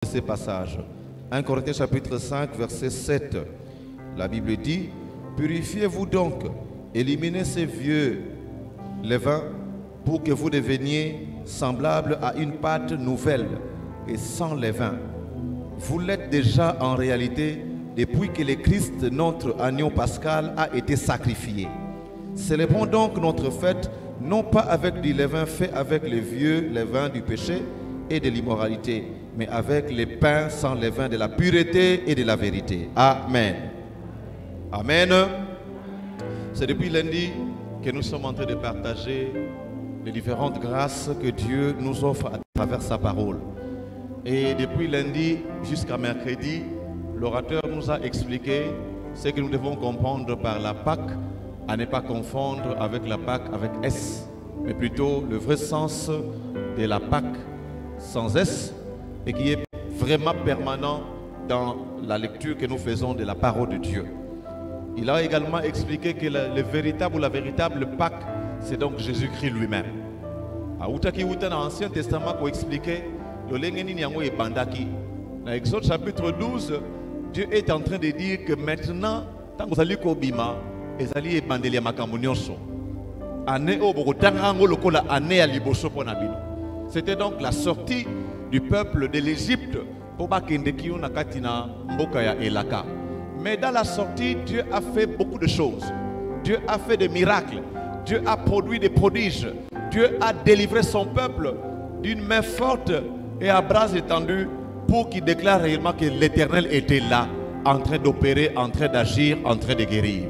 ces passages. 1 Corinthiens chapitre 5, verset 7. La Bible dit, purifiez-vous donc, éliminez ces vieux levains pour que vous deveniez semblables à une pâte nouvelle et sans levain. Vous l'êtes déjà en réalité depuis que le Christ, notre agneau pascal, a été sacrifié. Célébrons donc notre fête, non pas avec du levain fait avec les vieux levains du péché et de l'immoralité, mais avec les pains sans levain de la pureté et de la vérité. Amen. Amen. C'est depuis lundi que nous sommes en train de partager les différentes grâces que Dieu nous offre à travers sa parole. Et depuis lundi jusqu'à mercredi, l'orateur nous a expliqué ce que nous devons comprendre par la Pâque, à ne pas confondre avec la Pâque avec S, mais plutôt le vrai sens de la Pâque sans S, et qui est vraiment permanent dans la lecture que nous faisons de la parole de Dieu. Il a également expliqué que le véritable ou la véritable Pâque, c'est donc Jésus-Christ lui-même. Dans l'Ancien Testament, pour expliquer le dans Exode chapitre 12, Dieu est en train de dire que maintenant, tant que vous allez Kobima, vous allez épandelia makamunyoso. C'était donc la sortie du peuple de l'Égypte pour Elaka. Mais dans la sortie, Dieu a fait beaucoup de choses. Dieu a fait des miracles. Dieu a produit des prodiges. Dieu a délivré son peuple d'une main forte et à bras étendus pour qu'il déclare réellement que l'Éternel était là, en train d'opérer, en train d'agir, en train de guérir.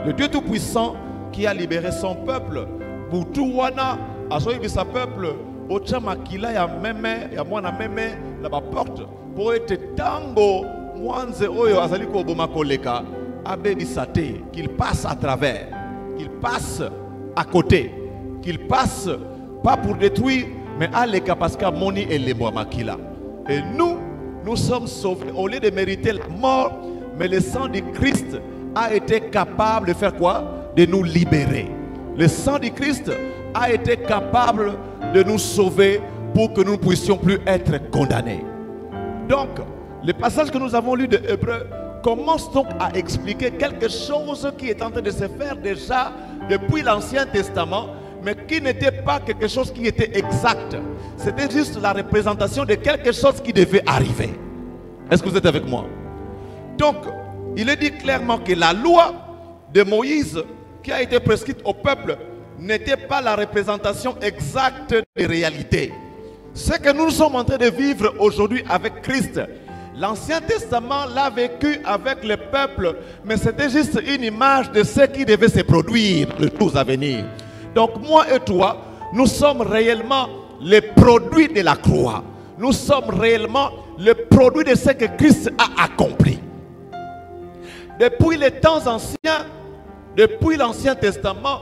Le Dieu Tout-Puissant qui a libéré son peuple, pour tout wana, a choisi sa peuple, au Tchamakila, ya meme, ya mwana meme, la porte, pour être tango, mwanze oyo, azaliko bomakoleka, abe disate, qu'il passe à travers, qu'il passe à côté, qu'il passe, pas pour détruire, mais à l'écart parce qu'à moni et les makila. Et nous sommes sauvés, au lieu de mériter la mort, mais le sang du Christ a été capable de faire quoi? De nous libérer. Le sang du Christ a été capable de nous sauver pour que nous ne puissions plus être condamnés. Donc, le passage que nous avons lu de Hébreux commence donc à expliquer quelque chose qui est en train de se faire déjà depuis l'Ancien Testament, mais qui n'était pas quelque chose qui était exact. C'était juste la représentation de quelque chose qui devait arriver. Est-ce que vous êtes avec moi? Donc, il est dit clairement que la loi de Moïse qui a été prescrite au peuple n'était pas la représentation exacte des réalités. Ce que nous sommes en train de vivre aujourd'hui avec Christ, l'Ancien Testament l'a vécu avec le peuple, mais c'était juste une image de ce qui devait se produire le jours à venir. Donc moi et toi, nous sommes réellement les produits de la croix. Nous sommes réellement le produit de ce que Christ a accompli. Depuis les temps anciens, depuis l'Ancien Testament,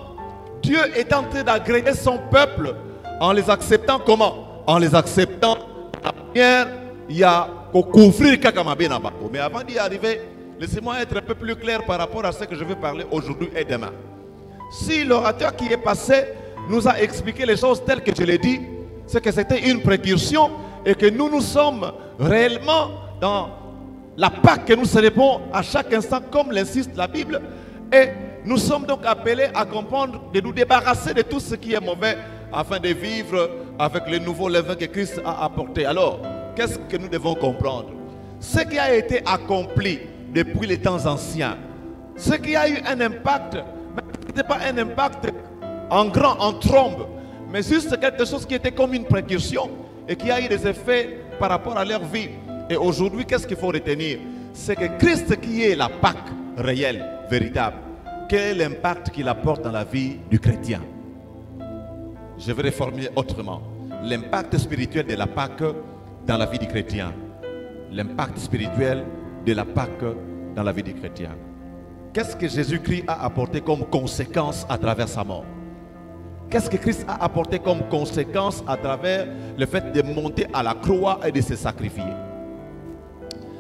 Dieu est en train d'agréer son peuple en les acceptant comment? En les acceptant la manière, il y a qu'au couvrir Kakamabe Nabako. Mais avant d'y arriver, laissez-moi être un peu plus clair par rapport à ce que je vais parler aujourd'hui et demain. Si l'orateur qui est passé nous a expliqué les choses telles que je l'ai dit, c'est que c'était une précaution et que nous sommes réellement dans la Pâque que nous célébrons à chaque instant, comme l'insiste la Bible. Et nous sommes donc appelés à comprendre, de nous débarrasser de tout ce qui est mauvais afin de vivre avec le nouveau levain que Christ a apporté. Alors, qu'est-ce que nous devons comprendre? Ce qui a été accompli depuis les temps anciens, ce qui a eu un impact, ce n'était pas un impact en grand, en trombe, mais juste quelque chose qui était comme une précaution et qui a eu des effets par rapport à leur vie. Et aujourd'hui, qu'est-ce qu'il faut retenir? C'est que Christ qui est la Pâque réelle, véritable, quel est l'impact qu'il apporte dans la vie du chrétien? Je vais reformuler autrement. L'impact spirituel de la Pâque dans la vie du chrétien. L'impact spirituel de la Pâque dans la vie du chrétien. Qu'est-ce que Jésus-Christ a apporté comme conséquence à travers sa mort? Qu'est-ce que Christ a apporté comme conséquence à travers le fait de monter à la croix et de se sacrifier?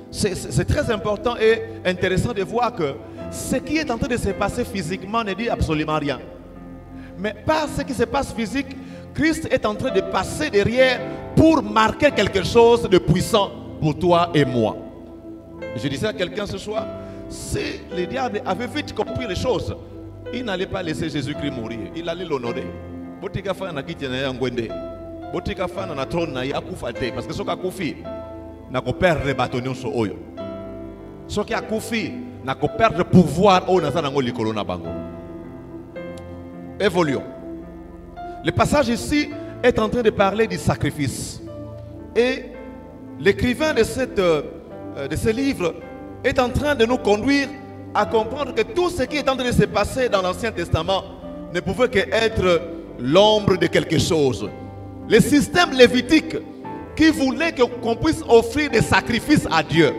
C'est très important et intéressant de voir que ce qui est en train de se passer physiquement ne dit absolument rien. Mais par ce qui se passe physique, Christ est en train de passer derrière pour marquer quelque chose de puissant pour toi et moi. Je disais à quelqu'un ce soir, si le diable avait vite compris les choses, il n'allait pas laisser Jésus-Christ mourir, il allait l'honorer. Botika fana na kiti na ngwende. Botika fana na trône na akufa te parce que soka kufi na ko perdre bâtonnion so oyo. Soki akufi na ko perdre pouvoir o na za nango likolo na bango. Évoluons. Le passage ici est en train de parler du sacrifice. Et l'écrivain de ce livre est en train de nous conduire à comprendre que tout ce qui est en train de se passer dans l'Ancien Testament ne pouvait qu'être l'ombre de quelque chose. Le système lévitique qui voulait qu'on puisse offrir des sacrifices à Dieu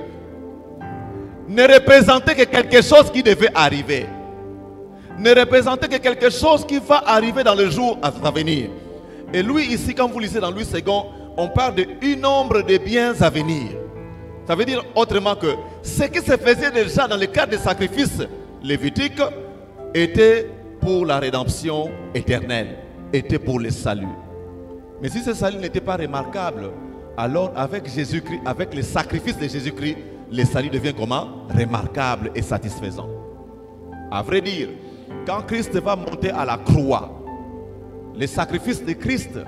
ne représentait que quelque chose qui devait arriver. Ne représentait que quelque chose qui va arriver dans le jour à venir. Et lui ici, quand vous lisez dans Louis II, on parle d'une ombre de biens à venir. Ça veut dire autrement que ce qui se faisait déjà dans le cadre des sacrifices lévitiques était pour la rédemption éternelle, était pour le salut. Mais si ce salut n'était pas remarquable, alors avec Jésus-Christ, avec le sacrifice de Jésus-Christ, le salut devient comment? Remarquable et satisfaisant. À vrai dire, quand Christ va monter à la croix, le sacrifice de Christ,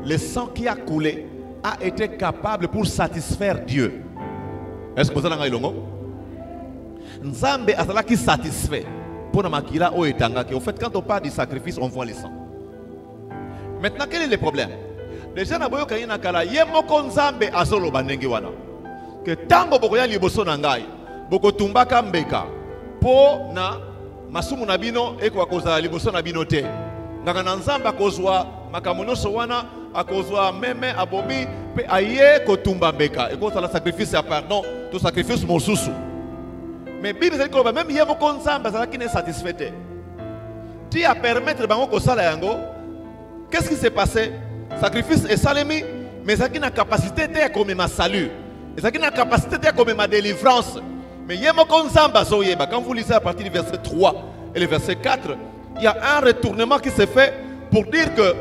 le sang qui a coulé, a été capable pour satisfaire Dieu. Est-ce que vous avez entendu? Nzambe azala qui satisfait pour na makila o etanga. En fait, quand on parle du sacrifice, on voit le sang. Maintenant, quel est le problème? Déjà na boyo kayina kala yemoko Nzambe azolo bandengi wana. Que tango bokoya liboso na ngai, boko tumbaka mbeka po na masumu na bino eko kozala liboso na bino te. Ngaka na Nzambe akozwa makamonoso wana akozwa meme abomi pe aye kotumba mbeka eko sala sacrifice à pardon to sacrifice mosusu. Mais Bible dit que même yemoko Nzambe azala ki ne satisfait. Ti a permettre bango ko sala yango. Qu'est-ce qui s'est passé? Sacrifice et salemi, mais ça qui n'a capacité de comme ma salut. Et ça qui n'a capacité de comme ma délivrance. Mais yemoko Nzambe zoyeba. Quand vous lisez à partir du verset 3 et le verset 4, il y a un retournement qui se fait pour dire que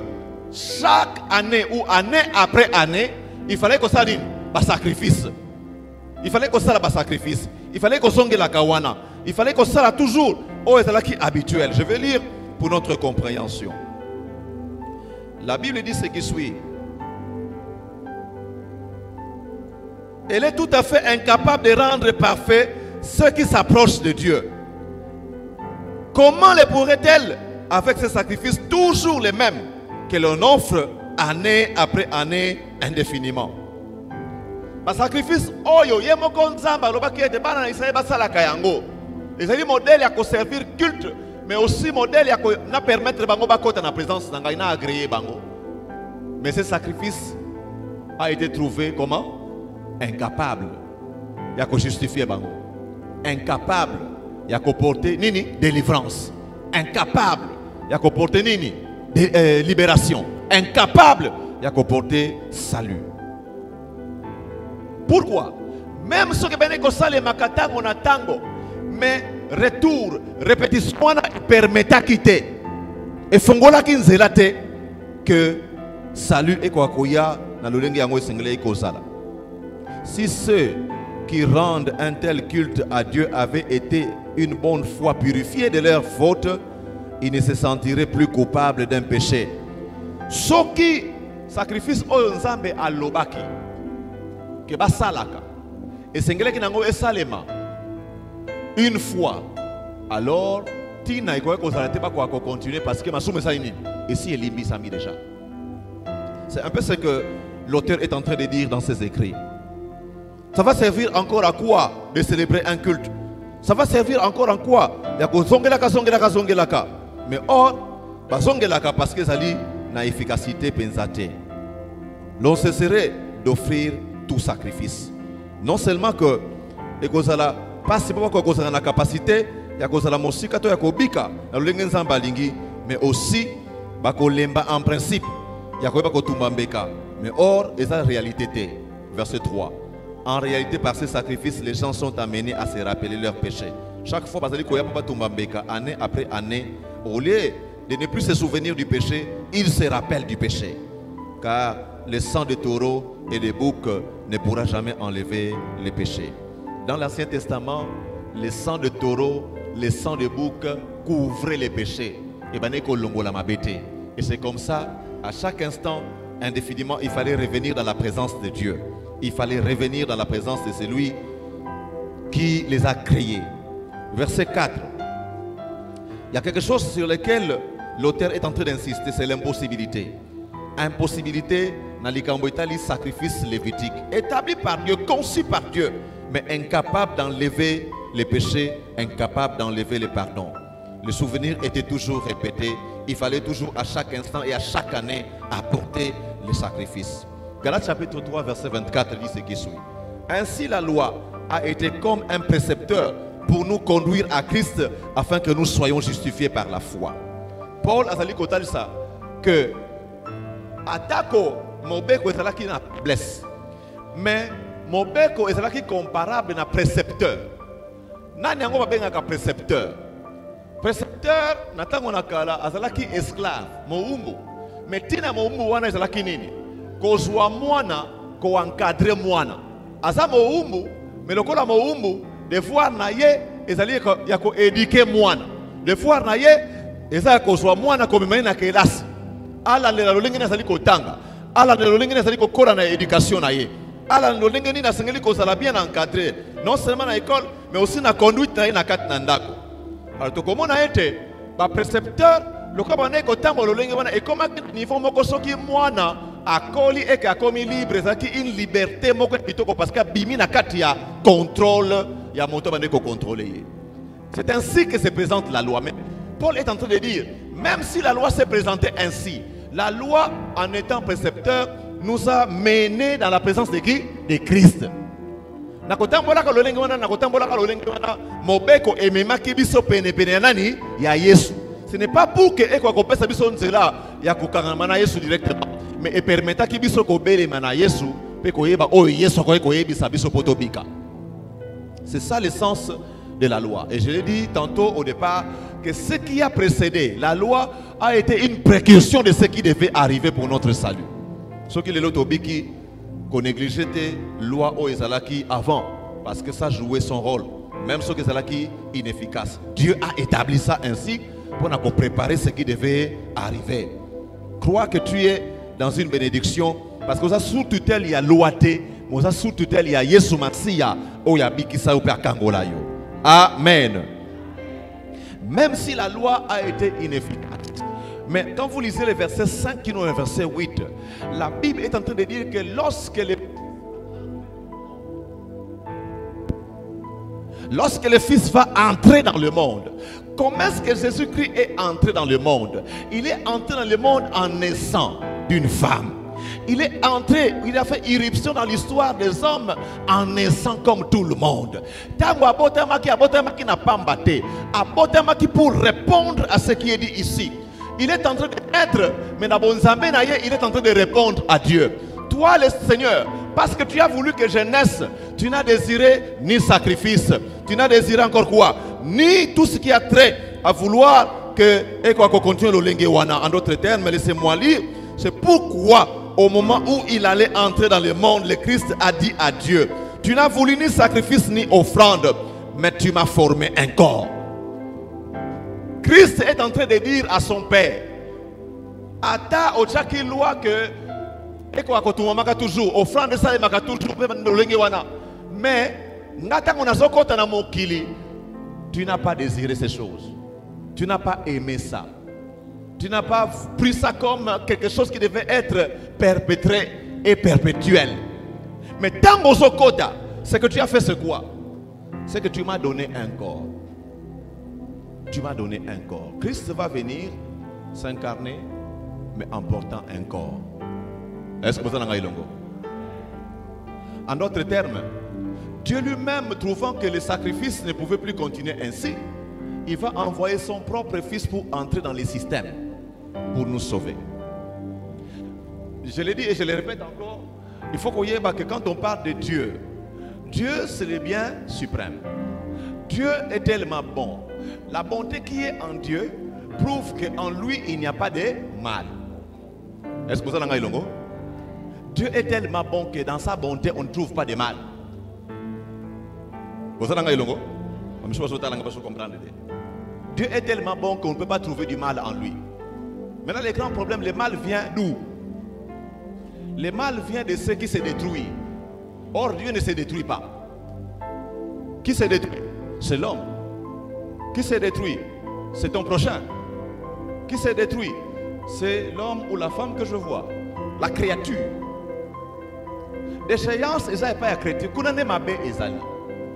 chaque année ou année après année, il fallait qu'on s'allie un sacrifice. Il fallait qu'on s'allie un sacrifice. Il fallait qu'on songe la kawana. Il fallait qu'on s'allie toujours au qui habituel. Je vais lire pour notre compréhension. La Bible dit ce qui suit. Elle est tout à fait incapable de rendre parfait ceux qui s'approchent de Dieu. Comment les pourrait-elle avec ces sacrifices toujours les mêmes que l'on offre année après année indéfiniment? Le sacrifice, oyo yemoko Nzambe alobaki ete bana na Israël basalaka yango. Ezali modèle ya ko servir culte, mais aussi modèle ya ko na permettre bango bakota na présence na ngai na agréer bango. Mais ce sacrifice a été trouvé comment? Incapable. Ya ko justifier bango. Incapable. Ya ko porter nini? Délivrance. Incapable. Ya ko porter nini? Libération. Incapable. Ya ko porter salut. Pourquoi? Même ce que ben ko sale makatango na tango, mais retour, répétition permettra quitter. Et fongola kinzela te que salut et quoi koya na lolengi yango single ko sala. Si ceux qui rendent un tel culte à Dieu avaient été une bonne fois purifiés de leurs fautes, ils ne se sentiraient plus coupables d'un péché. Ce qui sacrifice oyo Nzambe alobaki que basalaka et single ki nango esalema une fois, alors tina ikoye kozala te ba ko continuer parce que masumu ça nini et si elimbi sami déjà. C'est un peu ce que l'auteur est en train de dire dans ses écrits. Ça va servir encore à quoi de célébrer un culte? Ça va servir encore en quoi? Zongelaka. Mais or, zongelaka parce que ça dit na efficacité penzate. L'on cesserait d'offrir tout sacrifice. Non seulement que ekozala pas seulement que ekozala na capacité ya kozala mosika to ya kobika na lolenge Nzambe alingi, mais aussi bakolemba en principe ya koyeba kotumba mbeka. Mais or, et ça réalité té. Verset 3. En réalité, par ces sacrifices, les gens sont amenés à se rappeler leurs péchés. Chaque fois, année après année, au lieu de ne plus se souvenir du péché, ils se rappellent du péché. Car le sang de taureau et de bouc ne pourra jamais enlever les péchés. Dans l'Ancien Testament, le sang de taureau, le sang de bouc couvraient les péchés. Et c'est comme ça, à chaque instant, indéfiniment, il fallait revenir dans la présence de Dieu. Il fallait revenir dans la présence de celui qui les a créés. Verset 4. Il y a quelque chose sur lequel l'auteur est en train d'insister, c'est l'impossibilité. Impossibilité dans les sacrifices lévitiques, établi par Dieu, conçu par Dieu, mais incapable d'enlever les péchés, incapable d'enlever les pardons. Le souvenir était toujours répété. Il fallait toujours à chaque instant et à chaque année apporter les sacrifices. Galates chapitre 3 verset 24 dit ce qui suit. Ainsi la loi a été comme un précepteur pour nous conduire à Christ afin que nous soyons justifiés par la foi. Paul a dit que atako mobeko ezalaki na blesse, mais mobeko ezalaki comparable na précepteur. Nani yango babengaka précepteur? Précepteur natango nakala azalaki esclave moumbu, mais tina moumbu wana ezalaki nini? Kozwa mwana ko encadrer mwana. Aza moumbu, mais lokola moumbu devoir na ye ezali ya ko éduquer mwana. Devoir na ye ezali kozwa mwana ko memena na kelasi. Ala le lolenge na zali ko tanga. Ala le lolenge na zali ko kola na éducation na ye. Ala le lolenge ni na sengeli ko sala bien encadrer, non seulement à l'école, mais aussi na conduite na ye na kat na ndako. Alors to komona ete ba précepteur lokola na ko tamba lolenge wana e koma niveau moko soki mwana akoli eke akomi libre ezaki une liberté moko kitoko parce que bimi na kati ya contrôle ya moto bande ko contrôler. C'est ainsi que se présente la loi. Mais Paul est en train de dire, même si la loi s'est présentée ainsi, la loi en étant précepteur nous a menés dans la présence de qui? De Christ. Nakotambola ka lolenge wana nakotambola ka lolenge wana mobeko ememaki biso pene pene nani ya Yesu. Ce n'est pas pour que eko akopesa biso nzela ya kokangama na Yesu directement, mais e permettra ki biso ko belema na Yesu pe ko yeba o Yesu ko yebisa biso potobika. C'est ça le sens de la loi. Et je l'ai dit tantôt au départ que ce qui a précédé la loi a été une précaution de ce qui devait arriver pour notre salut. Ce qui est l'autobiki qu'on négligeait la loi au Ezalaki avant parce que ça jouait son rôle. Même ce qui est inefficace. Dieu a établi ça ainsi pour nous préparer ce qui devait arriver. Crois que tu es dans une bénédiction parce que sous tutelle il y a loi, mais sous tutelle il y a Yesu Masia ou yabiki sa ou Kangola yo. Amen. Même si la loi a été inefficace. Mais quand vous lisez le verset 5 qui nous est verset 8, la Bible est en train de dire que lorsque le Fils va entrer dans le monde, comment est-ce que Jésus-Christ est entré dans le monde? Il est entré dans le monde en naissant d'une femme. Il est entré, il a fait irruption dans l'histoire des hommes en naissant comme tout le monde. Pour répondre à ce qui est dit ici. Il est en train de naître, mais il est en train de répondre à Dieu. Toi, le Seigneur, parce que tu as voulu que je naisse, tu n'as désiré ni sacrifice, tu n'as désiré encore quoi? Ni tout ce qui a trait à vouloir que continue le lengewana. En d'autres termes, laissez-moi lire. C'est pourquoi, au moment où il allait entrer dans le monde, le Christ a dit à Dieu, tu n'as voulu ni sacrifice ni offrande, mais tu m'as formé un corps. Christ est en train de dire à son Père, Ata ochaki loi que eko akotumamaka toujours, offrande ça maka toujours mais ngata konazokota na mokili, tu n'as pas désiré ces choses. Tu n'as pas aimé ça. Tu n'as pas pris ça comme quelque chose qui devait être perpétré et perpétuel. Mais dans Mozokota, ce que tu as fait, c'est quoi? C'est que tu m'as donné un corps. Tu m'as donné un corps. Christ va venir s'incarner, mais en portant un corps. Est-ce que vous en avez longo? En d'autres termes, Dieu lui-même, trouvant que le sacrifice ne pouvait plus continuer ainsi, il va envoyer son propre fils pour entrer dans les systèmes, pour nous sauver. Je l'ai dit et je le répète encore, il faut qu'on y ait que quand on parle de Dieu, Dieu c'est le bien suprême. Dieu est tellement bon. La bonté qui est en Dieu prouve qu'en lui il n'y a pas de mal. Est-ce que vous en avez longo? Dieu est tellement bon que dans sa bonté, on ne trouve pas de mal. Dieu est tellement bon qu'on ne peut pas trouver du mal en lui. Maintenant, le grand problème, le mal vient d'où? Le mal vient de ceux qui se détruisent. Or, Dieu ne se détruit pas. Qui se détruit? C'est l'homme. Qui se détruit? C'est ton prochain. Qui se détruit? C'est l'homme ou la femme que je vois. La créature. Déchéance, ça n'est pas la créature.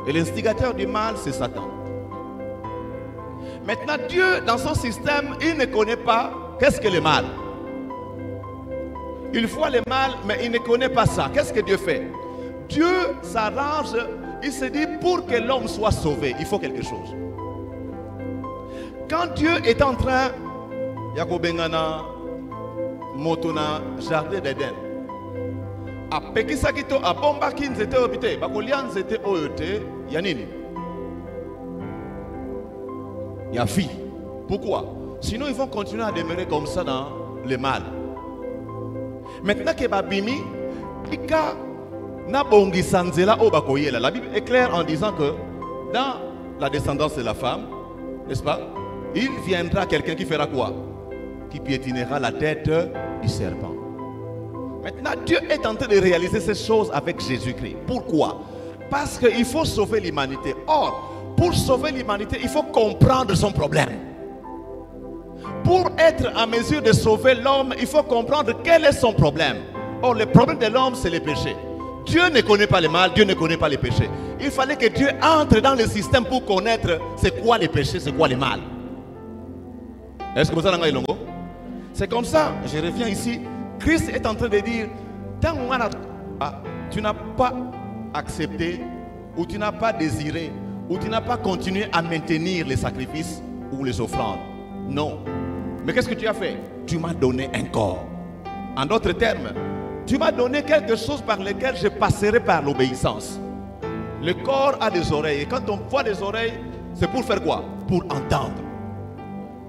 Et l'instigateur du mal, c'est Satan. Maintenant, Dieu, dans son système, il ne connaît pas qu'est-ce que le mal. Il voit le mal, mais il ne connaît pas ça. Qu'est-ce que Dieu fait? Dieu s'arrange, il se dit, pour que l'homme soit sauvé, il faut quelque chose. Quand Dieu est en train, Yakobengana, Motona, Jardin d'Éden, a Pekisakito, a Bombakin, c'était obité, Bakolian, c'était oyote, Yanini. Il y a fille. Pourquoi? Sinon, ils vont continuer à demeurer comme ça dans le mal. Maintenant que Babimi, Ika, la Bible est claire en disant que dans la descendance de la femme, n'est-ce pas, il viendra quelqu'un qui fera quoi? Qui piétinera la tête du serpent. Maintenant, Dieu est en train de réaliser ces choses avec Jésus-Christ. Pourquoi? Parce qu'il faut sauver l'humanité. Or, pour sauver l'humanité, il faut comprendre son problème. Pour être en mesure de sauver l'homme, il faut comprendre quel est son problème. Or, le problème de l'homme, c'est le péché. Dieu ne connaît pas le mal, Dieu ne connaît pas le péché. Il fallait que Dieu entre dans le système pour connaître c'est quoi le péché, c'est quoi le mal. Est-ce que vous avez longo? C'est comme ça, je reviens ici. Christ est en train de dire, tant tu n'as pas accepté, ou tu n'as pas désiré, ou tu n'as pas continué à maintenir les sacrifices ou les offrandes. Non. Mais qu'est-ce que tu as fait? Tu m'as donné un corps. En d'autres termes, tu m'as donné quelque chose par lequel je passerai par l'obéissance. Le corps a des oreilles. Et quand on voit des oreilles, c'est pour faire quoi? Pour entendre.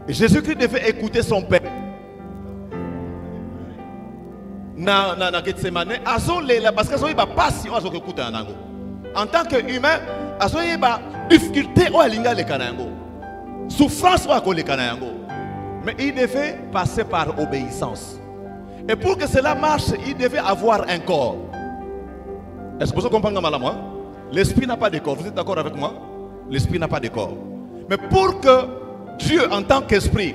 Et Jésus-Christ devait écouter son Père. Parce que en tant qu'humain, il y a difficulté souffrance. Mais il devait passer par obéissance. Et pour que cela marche, il devait avoir un corps. Est-ce que vous comprenez mal à moi? L'esprit n'a pas de corps. Vous êtes d'accord avec moi? L'esprit n'a pas de corps. Mais pour que Dieu, en tant qu'esprit,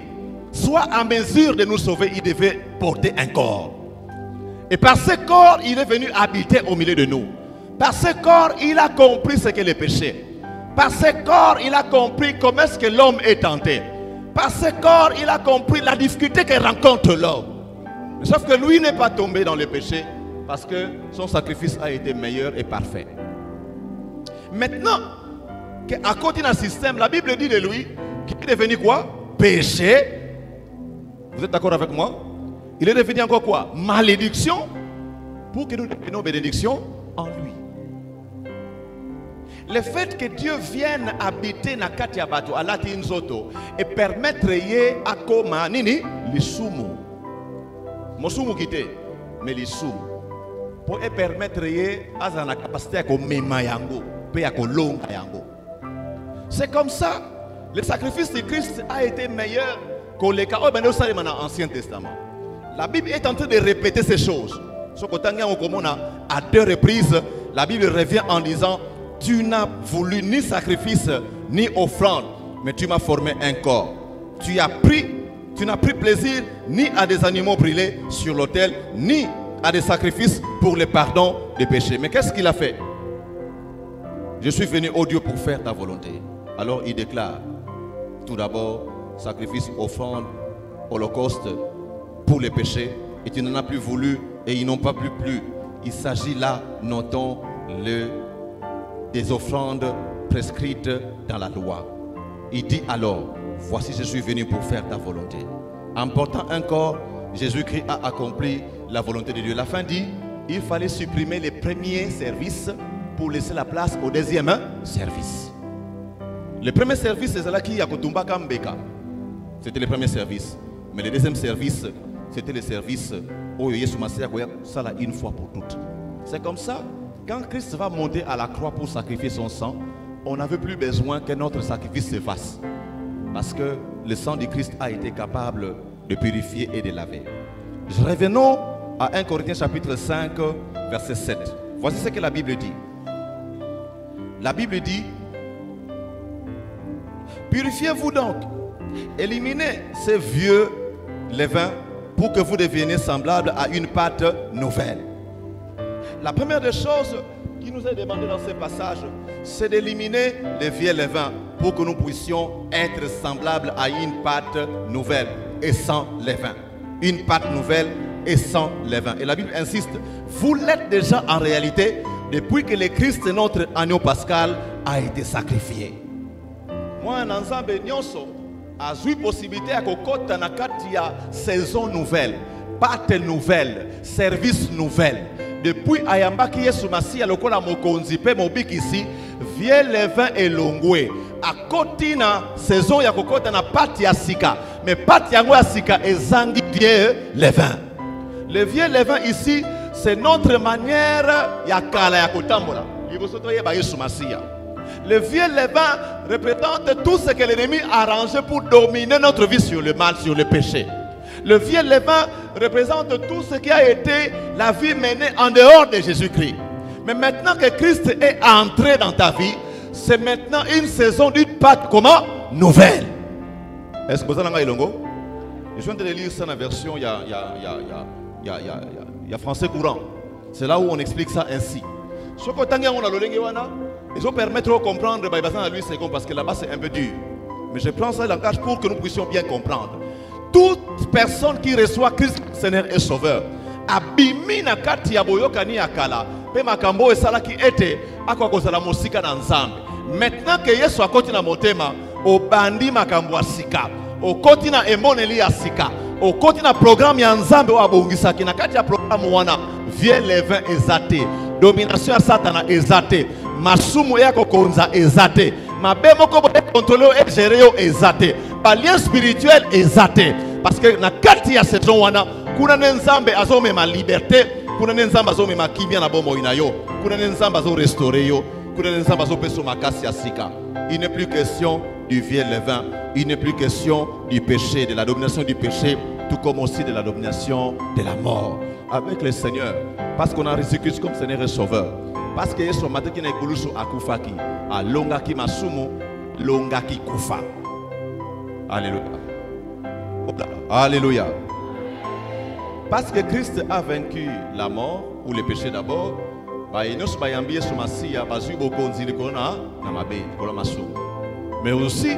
soit en mesure de nous sauver, il devait porter un corps. Et par ce corps, il est venu habiter au milieu de nous. Par ce corps, il a compris ce qu'est le péché. Par ce corps, il a compris comment est-ce que l'homme est tenté. Par ce corps, il a compris la difficulté que rencontre l'homme. Sauf que lui n'est pas tombé dans le péché parce que son sacrifice a été meilleur et parfait. Maintenant, à côté d'un système, la Bible dit de lui qu'il est devenu quoi? Péché. Vous êtes d'accord avec moi? Il est devenu encore quoi? Malédiction. Pour que nous devenions bénédiction en lui. Le fait que Dieu vienne habiter na kati ya bato alati nzoto et permettre ye akoma nini lisumu. Mosumu kite mais lisumu. Pour permettre ye azana capacité à komema yango pe ya kolonga yango. C'est comme ça le sacrifice de Christ a été meilleur que les cas dans l'Ancien Testament. La Bible est en train de répéter ces choses. À deux reprises, la Bible revient en disant: tu n'as voulu ni sacrifice ni offrande, mais tu m'as formé un corps. Tu n'as pris plaisir ni à des animaux brûlés sur l'autel, ni à des sacrifices pour le pardon des péchés. Mais qu'est-ce qu'il a fait? Je suis venu, ô Dieu, pour faire ta volonté. Alors il déclare tout d'abord sacrifice, offrande, holocauste pour les péchés. Et tu n'en as plus voulu et ils n'ont pas plus plu. Il s'agit là, notons, des offrandes prescrites dans la loi. Il dit alors: voici, je suis venu pour faire ta volonté. En portant un corps, Jésus-Christ a accompli la volonté de Dieu. La fin dit: il fallait supprimer les premiers services pour laisser la place au deuxième service. Le premier service, c'est cela qui a Kotumba Kambeka. C'était le premier service. Mais le deuxième service, c'était le service une fois pour toutes. C'est comme ça, quand Christ va monter à la croix pour sacrifier son sang, on n'avait plus besoin que notre sacrifice se fasse. Parce que le sang de Christ a été capable de purifier et de laver. Revenons à 1 Corinthiens chapitre 5, verset 7. Voici ce que la Bible dit. La Bible dit: purifiez-vous donc, éliminez ces vieux levains pour que vous deveniez semblables à une pâte nouvelle. La première des choses qui nous est demandée dans ce passage, c'est d'éliminer les vieux levains pour que nous puissions être semblables à une pâte nouvelle et sans levain. Une pâte nouvelle et sans levain. Et la Bible insiste, vous l'êtes déjà en réalité depuis que le Christ, notre agneau pascal, a été sacrifié. Moi, en ensemble, a eu possibilité à kokota na kati ya saison nouvelle, pâte nouvelle, service nouvelle. Depuis ayambaki Yesu Masiya lokola mokonzi pe mobikisi, vieux levain elongwe. A koti na saison ya kokota na pâte ya sika, mais pâte yango ya sika ezangi vieux levain. Le vieux levain ici, c'est notre manière ya kala ya kotambola. Libosoto yeba Yesu Masiya. Le vieux levain représente tout ce que l'ennemi a arrangé pour dominer notre vie sur le mal, sur le péché. Le vieux levain représente tout ce qui a été la vie menée en dehors de Jésus-Christ. Mais maintenant que Christ est entré dans ta vie, c'est maintenant une saison d'une pâte comment? Nouvelle. Est-ce que vous avez longo? Je viens de lire ça dans la version, il y a français courant. C'est là où on explique ça ainsi. Ce que on a ils vont permettre de comprendre parce que là-bas c'est un peu dur. Mais je prends ça dans le langage pour que nous puissions bien comprendre. Toute personne qui reçoit Christ Seigneur et Sauveur, abimina kati ya boyokani akala, pe makambo esala ki ete akwa kozala musika na nzambe. Maintenant que Yesu akoti na motema, obandi makambo asika, okoti na emoneli asika, okoti na programme ya nzambe wa bongisaki na kati ya programme wana, vieux levain ezate, domination ya satana ezate. Masumu yako konza ezate. Mabemo ko bote contrôler et gérer yo ezate. Ba lien spirituel ezate. Parce que na kati ya saison wana kuna nzambe azome ma liberté, kuna nzambe azome ma kimia na bomo inayo, kuna nzambe azo restaurer yo, kuna nzambe azo peso makasi asika. Il n'est plus question du vieux levain, il n'est plus question du péché, de la domination du péché, tout comme aussi de la domination de la mort. Avec le Seigneur, parce qu'on a reçu Christ comme Seigneur et Sauveur. Parce que Yesu mataki na ikulusu akufaki, alongaki masumu, longaki kufa. Alléluia. Alléluia. Parce que Christ a vaincu la mort ou le péché d'abord, mais aussi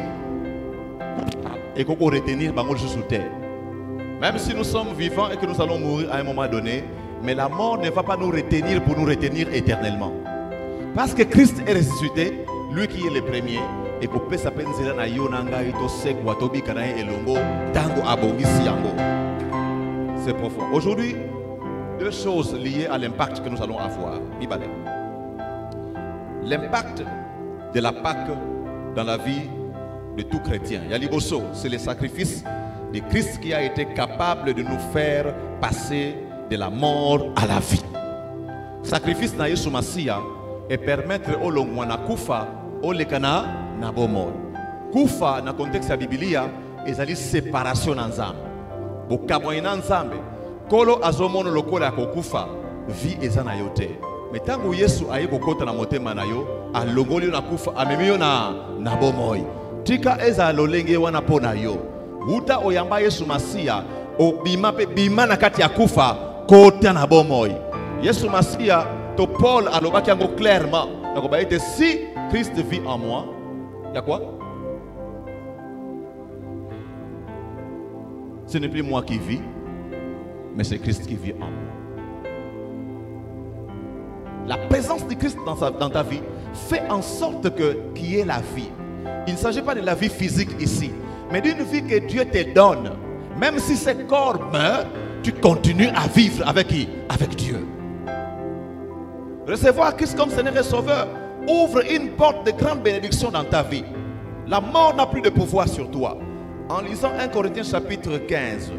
et qu'on peut retenir sous terre. Même si nous sommes vivants et que nous allons mourir à un moment donné, mais la mort ne va pas nous retenir pour nous retenir éternellement. Parce que Christ est ressuscité, lui qui est le premier, et qu'on peut s'appeler na yonanga ito sek watobi kanae elongo tango abongisi yango. C'est profond. Aujourd'hui, deux choses liées à l'impact que nous allons avoir. L'impact de la Pâque dans la vie de tout chrétien. Yaliboso, c'est le sacrifice de Christ qui a été capable de nous faire passer de la mort à la vie. Sacrifice na Yesu Masiya et permettre au longwana kufa au lekana na bomor. Kufa na contexte ya Biblia ezali séparation na nzambe. Bokamwana nzambe kolo azomono lokola kokufa vie eza na yo te. Mais tango Yesu aye kokota na motema na yo alongoli na kufa amemi yo na bomoi. Tika eza lolenge wana pona yo. Uta oyamba Yesu Masiya obima pe bima na kati ya kufa kota na bomoi. Yesu Masiya to Paul alobaki yango clairement. Nakoba ete si Christ vit en moi, il y a quoi? Ce n'est plus moi qui vis, mais c'est Christ qui vit en moi. La présence de Christ dans ta vie fait en sorte qu'il y ait la vie. Il ne s'agit pas de la vie physique ici, mais d'une vie que Dieu te donne. Même si ce corps meurt, tu continues à vivre avec qui? Avec Dieu. Recevoir Christ comme Seigneur et Sauveur ouvre une porte de grande bénédiction dans ta vie. La mort n'a plus de pouvoir sur toi. En lisant 1 Corinthiens chapitre 15.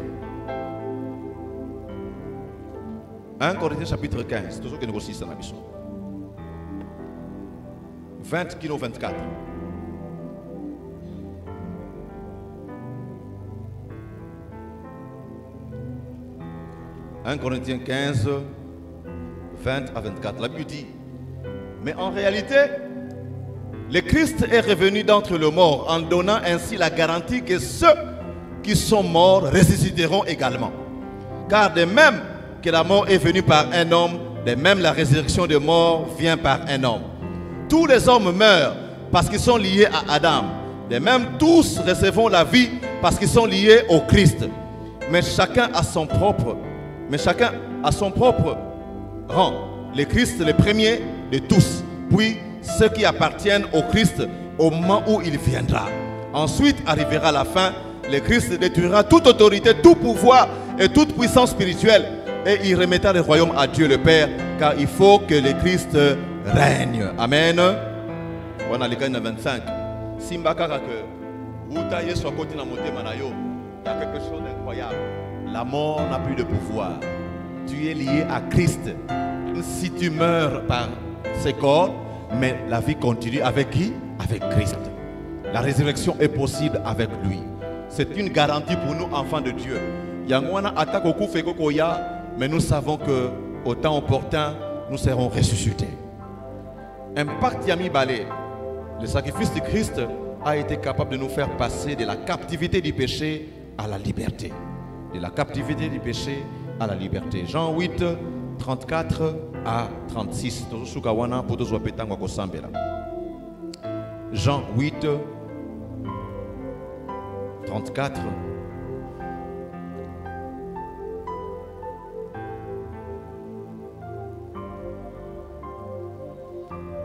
1 Corinthiens chapitre 15. Toujours que nous aussi ça n'a 20 kg 24. « 1 Corinthiens 15, 20 à 24. La Bible dit, mais en réalité, le Christ est revenu d'entre les morts en donnant ainsi la garantie que ceux qui sont morts ressusciteront également. Car de même que la mort est venue par un homme, de même la résurrection des morts vient par un homme. Tous les hommes meurent parce qu'ils sont liés à Adam. De même, tous recevront la vie parce qu'ils sont liés au Christ. Mais chacun a son propre rang. Le Christ le premier de tous. Puis ceux qui appartiennent au Christ au moment où il viendra. Ensuite arrivera la fin. Le Christ détruira toute autorité, tout pouvoir et toute puissance spirituelle. Et il remettra le royaume à Dieu le Père. Car il faut que le Christ règne. Amen. On a les 25. Simbakaka que Utaye soit côté na monté manayo. Il y a quelque chose d'incroyable. La mort n'a plus de pouvoir. Tu es lié à Christ. Si tu meurs par ce corps, mais la vie continue avec qui? Avec Christ. La résurrection est possible avec lui. C'est une garantie pour nous, enfants de Dieu. Yangwana attaque au coup fait kokoya, mais nous savons que au temps opportun, nous serons ressuscités. Impact Yami Balé. Le sacrifice de Christ a été capable de nous faire passer de la captivité du péché à la liberté. De la captivité du péché à la liberté. Jean 8, 34 à 36. Jean 8, 34.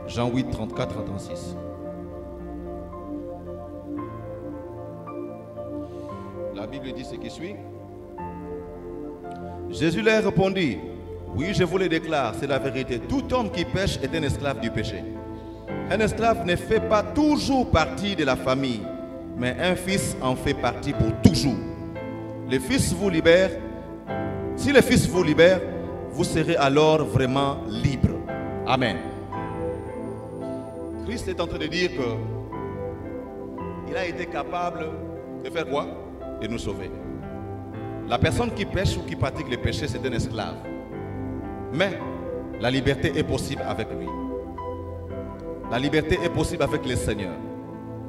Jean 8, 34 à 36. La Bible dit ce qui suit. Jésus leur répondit, oui, je vous le déclare, c'est la vérité. Tout homme qui pêche est un esclave du péché. Un esclave ne fait pas toujours partie de la famille, mais un fils en fait partie pour toujours. Le Fils vous libère. Si le Fils vous libère, vous serez alors vraiment libre. Amen. Christ est en train de dire que il a été capable de faire quoi? De nous sauver. La personne qui pêche ou qui pratique le péché, c'est un esclave. Mais la liberté est possible avec lui. La liberté est possible avec le Seigneur.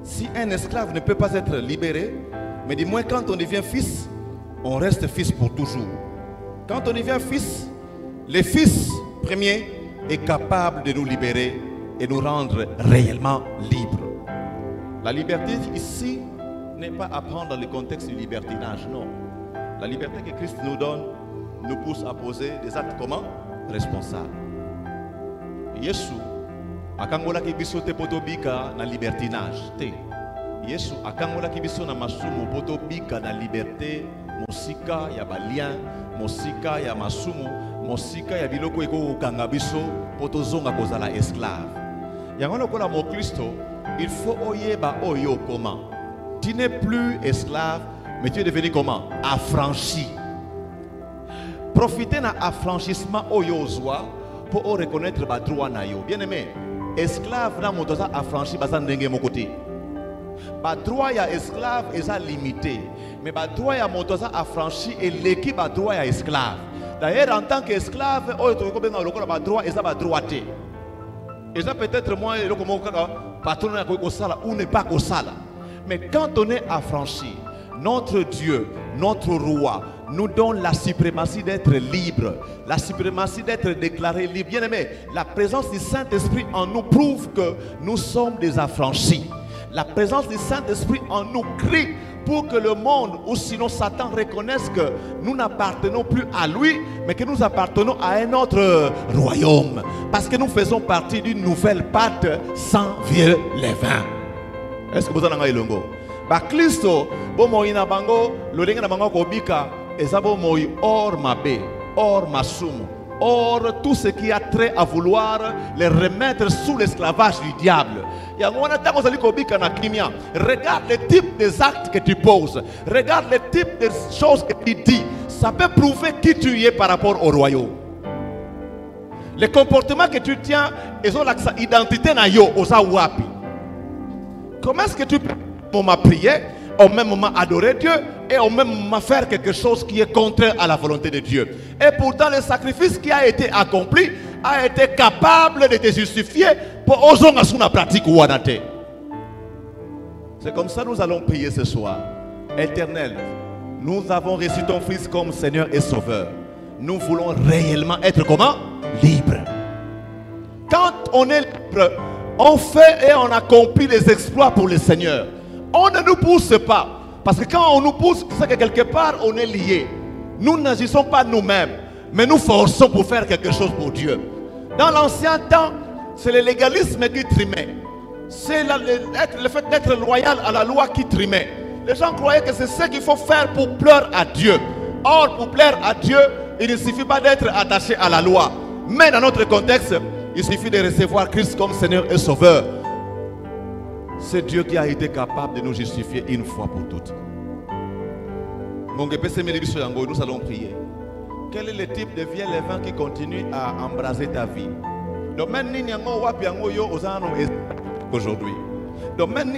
Si un esclave ne peut pas être libéré, mais du moins quand on devient fils, on reste fils pour toujours. Quand on devient fils, le Fils premier est capable de nous libérer et nous rendre réellement libres. La liberté ici n'est pas à prendre dans le contexte du libertinage, non. La liberté que Christ nous donne nous pousse à poser des actes comment? Responsables. Yesu akangola kibiso te poto bika na libertinage te. Yesu akangola kibiso na masumu poto bika na liberté, mosika ya balien, mosika ya masumu, mosika ya biloko eko kanga biso poto zonga kozala esclave. Yango lokola mo Kristo, il faut oyeba oyo comment. Tu n'es plus esclave, mais tu es devenu comment? Affranchi. Profitez d'un affranchissement oyozwa pour reconnaître le droit na yo. Bien aimé, esclave na motoza affranchi bazan ndenge mon côté. Ba droit ya esclave est limité, mais ba droit ya motoza affranchi et l'équipe ba droit ya esclave. D'ailleurs en tant qu'esclave, oyo to ko benga lokola ba droit eza ba droité. Et ça peut-être moi le comme patron na ko sala ou ne pas ko sala. Mais quand on est affranchi, notre Dieu, notre roi, nous donne la suprématie d'être libre, la suprématie d'être déclaré libre. Bien aimé, la présence du Saint-Esprit en nous prouve que nous sommes des affranchis. La présence du Saint-Esprit en nous crie pour que le monde, ou sinon Satan, reconnaisse que nous n'appartenons plus à lui, mais que nous appartenons à un autre royaume. Parce que nous faisons partie d'une nouvelle pâte sans vieux levain. Est-ce que vous en avez un longo? Ba Kristo bo moina bango lolenga na bango kobika ezabo moi or mabe or masumu or tout ce qui a trait à vouloir les remettre sous l'esclavage du diable. Regarde le type des actes que tu poses, regarde le type des choses que tu dis. Ça peut prouver qui tu es par rapport au royaume. Les comportements que tu tiens, ils ont l'identité na yo osa wapi. Comment est-ce que tu peux au moment prier, au même moment adorer Dieu et au même moment faire quelque chose qui est contraire à la volonté de Dieu? Et pourtant le sacrifice qui a été accompli a été capable de te justifier pour oser la pratique ou anate. C'est comme ça que nous allons prier ce soir. Éternel, nous avons reçu ton Fils comme Seigneur et Sauveur. Nous voulons réellement être comment? Libre. Quand on est libre, on fait et on accomplit les exploits pour le Seigneur. On ne nous pousse pas. Parce que quand on nous pousse, c'est que quelque part on est lié. Nous n'agissons pas nous-mêmes, mais nous forçons pour faire quelque chose pour Dieu. Dans l'ancien temps, c'est le légalisme qui trimait. C'est le fait d'être loyal à la loi qui trimait. Les gens croyaient que c'est ce qu'il faut faire pour plaire à Dieu. Or, pour plaire à Dieu, il ne suffit pas d'être attaché à la loi. Mais dans notre contexte, il suffit de recevoir Christ comme Seigneur et Sauveur. C'est Dieu qui a été capable de nous justifier une fois pour toutes. Nous allons prier. Quel est le type de vieux levain qui continue à embraser ta vie? Aujourd'hui. Donc maintenant,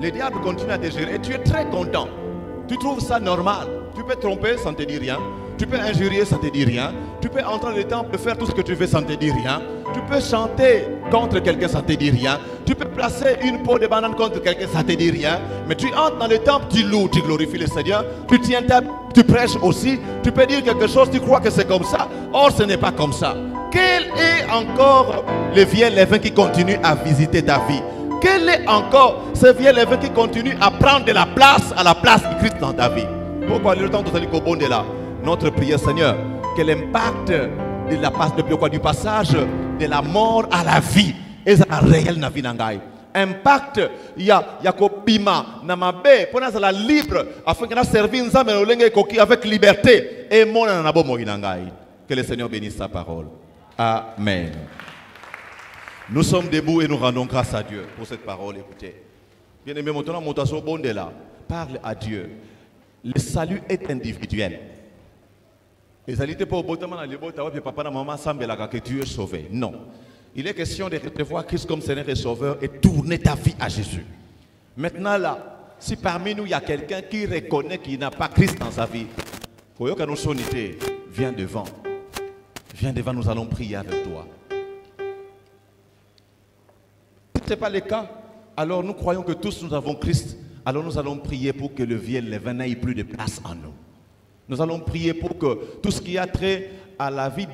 le diable continue à te gérer et tu es très content. Tu trouves ça normal. Tu peux tromper, ça ne te dit rien. Tu peux injurier, ça ne te dit rien. Tu peux entrer dans le temple, faire tout ce que tu veux, ça ne te dit rien. Tu peux chanter contre quelqu'un, ça ne te dit rien. Tu peux placer une peau de banane contre quelqu'un, ça ne te dit rien. Mais tu entres dans le temple, tu loues, tu glorifies le Seigneur. Tu tiens ta, tu prêches aussi. Tu peux dire quelque chose, tu crois que c'est comme ça. Or, ce n'est pas comme ça. Quel est encore le vieux levain qui continue à visiter ta vie? Quel est encore ce vieux levain qui continue à prendre de la place à la place de Christ dans ta vie? Pourquoi le temps de là? Notre prière, Seigneur, que l'impact de la passe du passage de la mort à la vie est réel dans la vie d'Angaï. Impact, il y a bima namabe pour nous la libre afin que nous servir avec liberté et mon que le Seigneur bénisse sa parole. Amen. Nous sommes debout et nous rendons grâce à Dieu pour cette parole. Écoutez, bien aimé, maintenant, parle à Dieu. Le salut est individuel. Que tu es sauvé. Non. Il est question de recevoir Christ comme Seigneur et Sauveur et tourner ta vie à Jésus. Maintenant là, si parmi nous il y a quelqu'un qui reconnaît qu'il n'a pas Christ dans sa vie, viens devant. Viens devant, nous allons prier avec toi. Si ce n'est pas le cas, alors nous croyons que tous nous avons Christ. Alors nous allons prier pour que le vieux levain n'ait plus de place en nous. Nous allons prier pour que tout ce qui a trait à la vie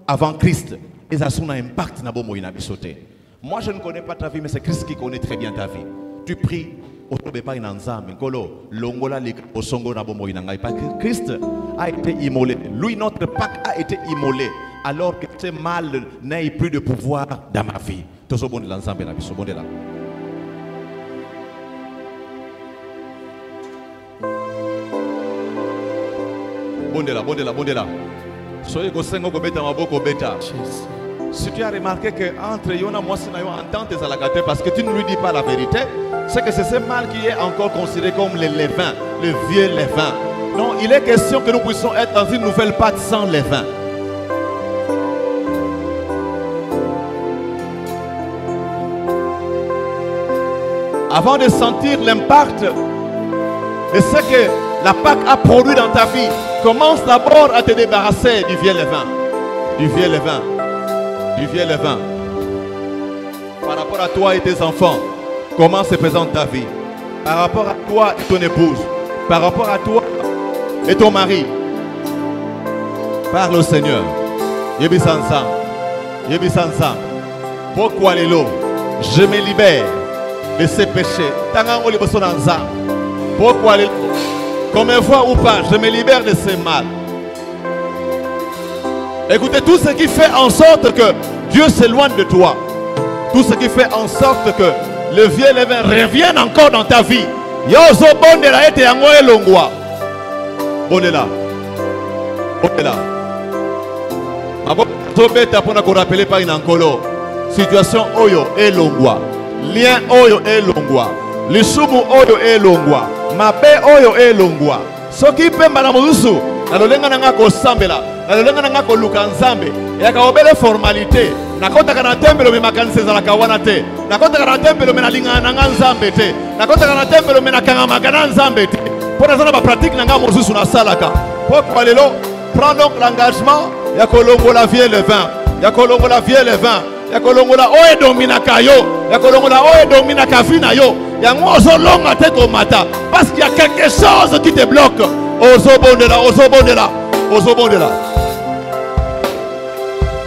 avant Christ, et un impact na bomo ina bisoté. Moi je ne connais pas ta vie, mais c'est Christ qui connaît très bien ta vie. Tu pries au pas inanzam, kolo longola lik osongo na bomo ina ngai. Parce que Christ a été immolé. Lui notre Pâque a été immolé. Alors que ce mal n'ait plus de pouvoir dans ma vie. Tozo bon l'ensemble na biso bon là. Bondela. Soyez gosengo kobeta maboko beta. Si tu as remarqué que entre Yona moi c'est entente à la gâte parce que tu ne lui dis pas la vérité, c'est que c'est ce mal qui est encore considéré comme le levain, le vieux levain. Non, il est question que nous puissions être dans une nouvelle pâte sans levain. Avant de sentir l'impact de ce que la Pâque a produit dans ta vie, commence d'abord à te débarrasser du vieux levain. Du vieux levain. Du vieux levain. Par rapport à toi et tes enfants, comment se présente ta vie? Par rapport à toi et ton épouse. Par rapport à toi et ton mari. Parle au Seigneur. Yebi Sansa. Pourquoi les lots? Je me libère de ces péchés. Pourquoi les lots? Combien fois ou pas, je me libère de ces mal. Écoutez, tout ce qui fait en sorte que Dieu s'éloigne de toi, tout ce qui fait en sorte que le vieux levain revienne encore dans ta vie. Yozo bondela ete yango elongwa. Bondela. Tobeta pona ko rappeler par une ankolo. Situation oyo elongwa. Lien oyo elongwa. Lisumu oyo elongwa. Mabe oyo elongwa. Soki pemba na musu na lolenga nanga ko sambela na lolenga nanga ko luka nzambe ya ka obele formalité na kota kana tembelo me makanise za la kawana te na kota kana tembelo me na linga nanga nzambe te na kota kana tembelo me na kanga magana nzambe te pona zana ba pratique nanga mosusu na salaka pour lelo prends donc l'engagement ya kolongola vie le vin ya kolongola vie le vin ya kolongola oye domina kayo ya kolongola oye domina kafina yo ya ngozo longa te komata parce qu'il y a quelque chose qui te bloque ozobondela ozobondela ozobondela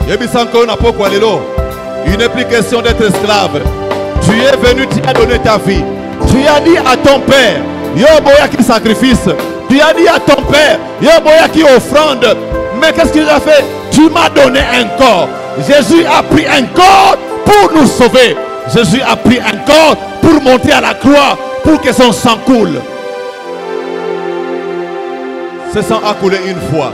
yebisanko na poko lelo il n'est plus question d'être esclave tu es venu tu as donné ta vie tu as dit à ton père yo boya qui sacrifice tu as dit à ton père yo boya qui offrande mais qu'est-ce qu'il a fait tu m'as donné un corps Jésus a pris un corps pour nous sauver Jésus a pris un corps pour monter à la croix pour que son sang coule. Ce sang a coulé une fois.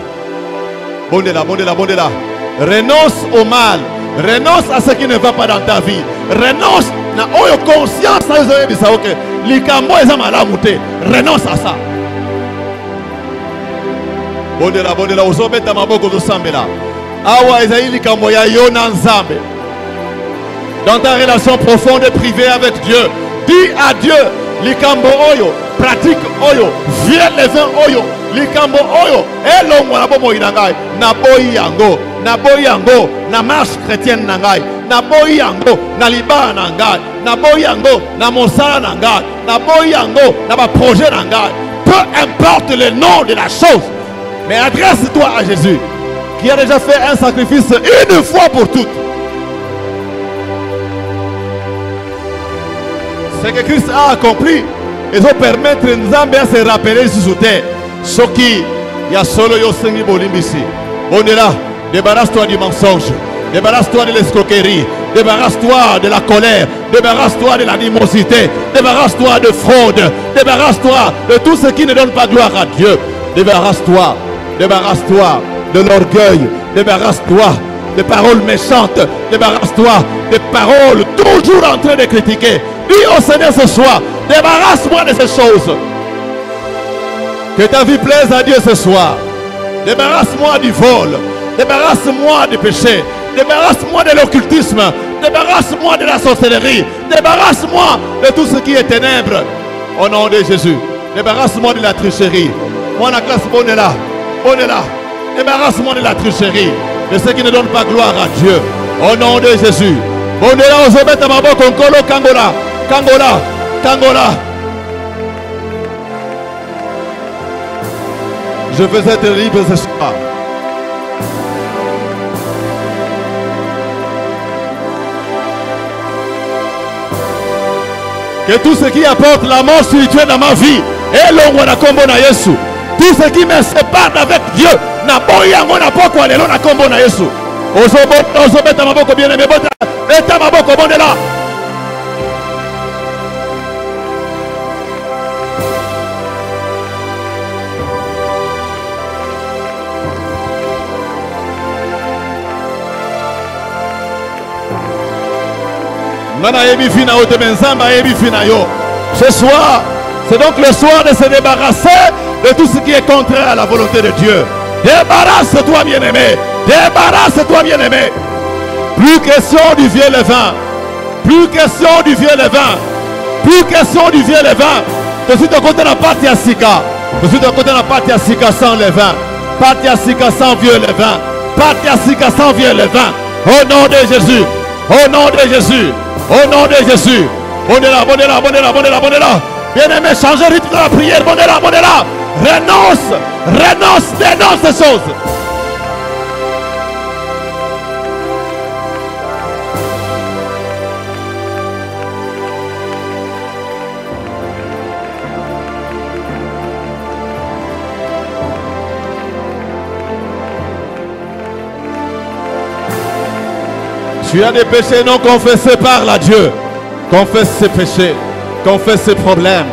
Bondela, bondela, bondela. Renonce au mal. Renonce à ce qui ne va pas dans ta vie. Renonce na oyo conscience na yo bisa oke. Likambo eza malamu te. Renonce à ça. Bondela, bondela, uzobeta maboko to sambela. Awa eza likambo ya yo na nzambe. Dans ta relation profonde et privée avec Dieu, dis à Dieu, likambo oyo, pratique oyo, viens le vin oyo, likambo oyo, elongo na bomo inangai, na boyi yango, na marche chrétienne nangai, na boyi yango, na liba nangai, na boyi yango, na monsala nangai, na boyi yango, na ba projet nangai. Peu importe le nom de la chose, mais adresse-toi à Jésus, qui a déjà fait un sacrifice une fois pour toutes. Ce que Christ a accompli, ils vont permettre Nzambe à se rappeler sous terre. Ce qui y a solo yo sengi bolimbisi. On est là, débarrasse-toi du mensonge, débarrasse-toi de l'escroquerie, débarrasse-toi de la colère, débarrasse-toi de l'animosité, débarrasse-toi de fraude, débarrasse-toi de tout ce qui ne donne pas gloire à Dieu. Débarrasse-toi, débarrasse-toi de l'orgueil, débarrasse-toi des paroles méchantes, débarrasse-toi des paroles toujours en train de critiquer. Dis au Seigneur ce soir, débarrasse-moi de ces choses. Que ta vie plaise à Dieu ce soir. Débarrasse-moi du vol, débarrasse-moi du péché, débarrasse-moi de l'occultisme, débarrasse-moi de la sorcellerie, débarrasse-moi de tout ce qui est ténèbres. Au nom de Jésus, débarrasse-moi de la tricherie. Moi la classe, on est là, on est là. Débarrasse-moi de la tricherie, de ce qui ne donne pas gloire à Dieu. Au nom de Jésus. On est là, on se met à ma boque, Kolo, Kangola, Kangola, Kangola. Je veux être libre ce soir. Que tout ce qui apporte la mort spirituelle dans ma vie, et l'ongo na kombo na Yesu. Tout ce qui me sépare avec Dieu, na boyango na poko alelo na kombo na Yesu. Ozobeta maboko bien aimé, beta maboko bondela. Ce soir, c'est donc le soir de se débarrasser de tout ce qui est contraire à la volonté de Dieu. Débarrasse-toi, bien-aimé. Débarrasse-toi, bien-aimé. Plus question du vieux levain. Plus question du vieux levain. Plus question du vieux levain. Je suis de côté de la partie à Sika. Je suis de côté de la partie à Sika sans levain. Partie à Sika sans vieux levain. Partie à Sika sans vieux levain. Au nom de Jésus. Au nom de Jésus. Au nom de Jésus. On est là, on est là, on est là, on est là, on est là. Bien-aimé, changez le rythme de la prière. On est là, on est là. Renonce, renonce, dénonce ces choses. Tu as des péchés non confessés par la Dieu. Confesse ces péchés, confesse ces problèmes,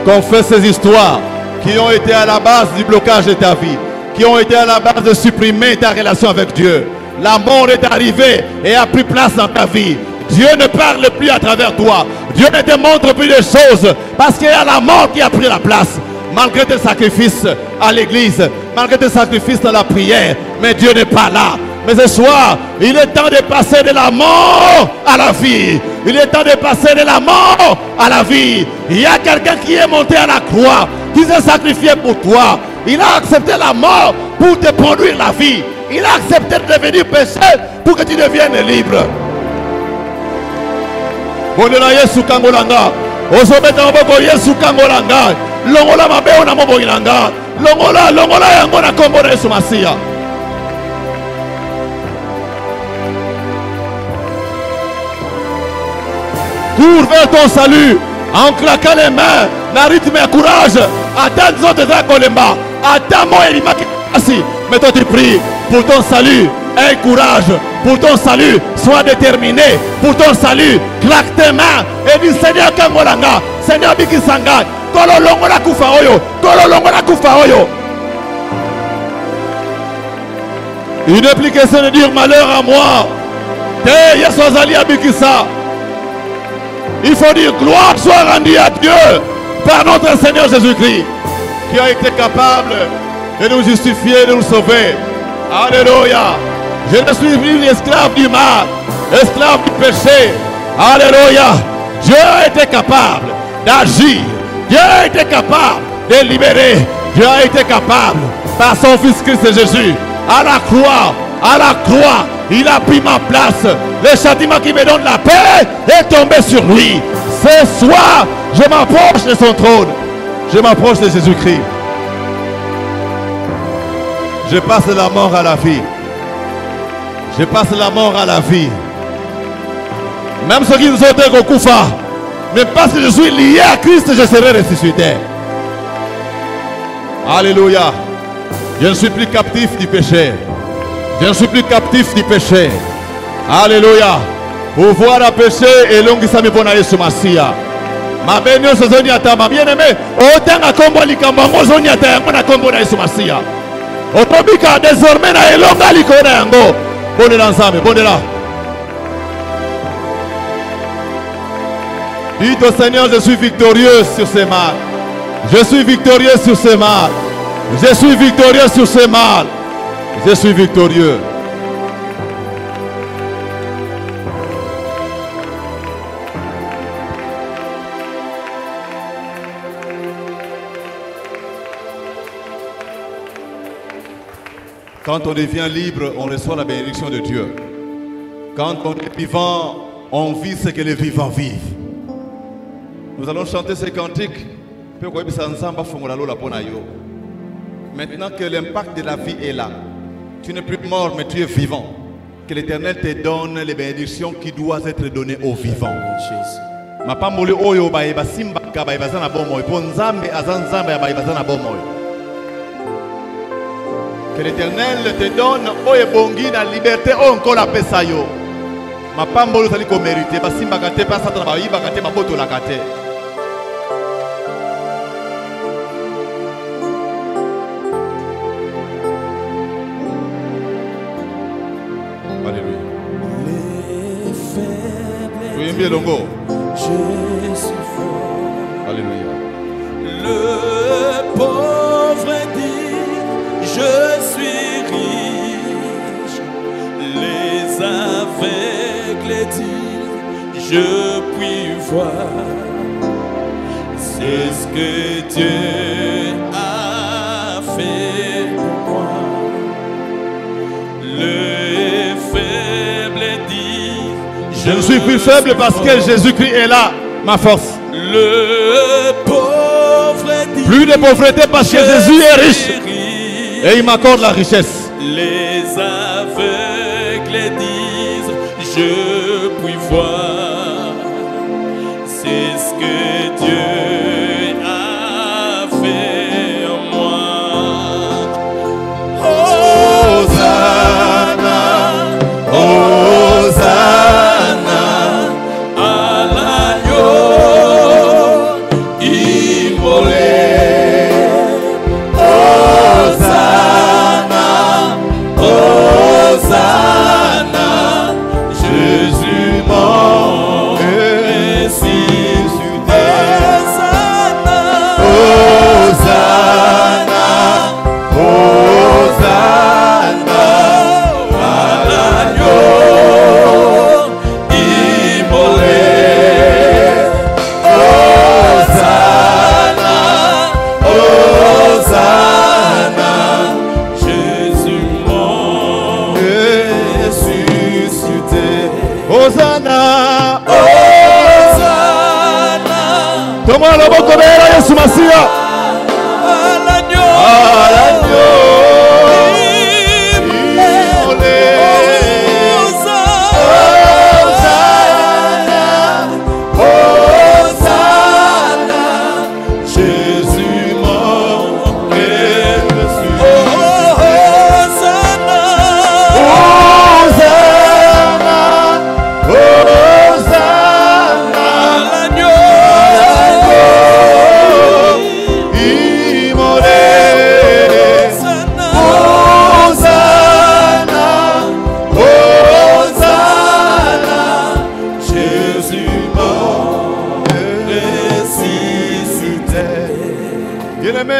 confesse ces histoires qui ont été à la base du blocage de ta vie, qui ont été à la base de supprimer ta relation avec Dieu. La mort est arrivée et a pris place dans ta vie. Dieu ne parle plus à travers toi. Dieu ne te montre plus de choses parce qu'il y a la mort qui a pris la place. Malgré tes sacrifices à l'église, malgré tes sacrifices dans la prière, mais Dieu n'est pas là. Mais ce soir, il est temps de passer de la mort à la vie. Il est temps de passer de la mort à la vie. Il y a quelqu'un qui est monté à la croix, qui s'est sacrifié pour toi. Il a accepté la mort pour te produire la vie. Il a accepté de devenir pécheur pour que tu deviennes libre. Bonela Yesu kangolanga. Osometa maboko Yesu kangolanga. Longola mabeo na maboko ilanga. Longola yango na kombo na Yesu Masia. Cours vers ton salut en claquant les mains, na rythme et courage. Attends les autres Kolemba. Attends moi et Makasi. Mais toi tu pries pour ton salut. Aie courage pour ton salut. Sois déterminé pour ton salut. Claque tes mains et dis Seigneur Kangolanga. Seigneur Bikisanga. Kololongo la kufa oyo. Kololongo la kufa oyo. Une application de dire malheur à moi. Te Yeswazali Abikisa. Il faut dire gloire soit rendue à Dieu par notre Seigneur Jésus-Christ, qui a été capable de nous justifier, de nous sauver. Alléluia. Je ne suis plus esclave du mal, esclave du péché. Alléluia. Dieu a été capable d'agir. Dieu a été capable de libérer. Dieu a été capable par son Fils Christ Jésus. À la croix, il a pris ma place. Le châtiment qui me donne la paix est tombé sur lui. Ce soir, je m'approche de son trône. Je m'approche de Jésus-Christ. Je passe de la mort à la vie. Je passe de la mort à la vie. Même ceux qui nous ont été Koufa, mais parce que je suis lié à Christ, je serai ressuscité. Alléluia. Je ne suis plus captif du péché. Je ne suis plus captif du péché. Alléluia. Pouvoir à péché et longisami pona Yesu Masia. Ma bénio sozoni atama bien-aimé. Autant à combo likambango zoni atama na combo na Yesu Masia. Otobika désormais na elonga likona yango. Bonne l'ensemble, bonne là. Dites au Seigneur, je suis victorieux sur ces mal. Je suis victorieux sur ces mal. Je suis victorieux sur ces mal. Je suis victorieux. Quand on devient libre, on reçoit la bénédiction de Dieu. Quand on est vivant, on vit ce que les vivants vivent. Nous allons chanter ces cantiques. Maintenant que l'impact de la vie est là, tu n'es plus mort mais tu es vivant. Que l'Éternel te donne les bénédictions qui doivent être données aux vivants. Que l'Éternel te donne la liberté encore la pesayo. Ma pambolo sali ko mérité basimba kate pa sata ba yiba kate maboto la kate. Alléluia. Oui, bien longo. Je suis fort. Alléluia. Le pauvre dit je suis riche. Les aveugles disent je puis voir. C'est ce que Dieu a fait pour moi. Le faible dit je ne suis plus faible parce que Jésus-Christ est là, ma force. Le pauvre dit plus de pauvreté parce que Jésus est riche. Et il m'accorde la richesse. Les aveugles disent je puis voir. C'est ce que Dieu a fait en moi. Hosanna, Hosanna à l'agneau immolé. Hosanna, Hosanna, je Lomona loboko bera Yesu Masia.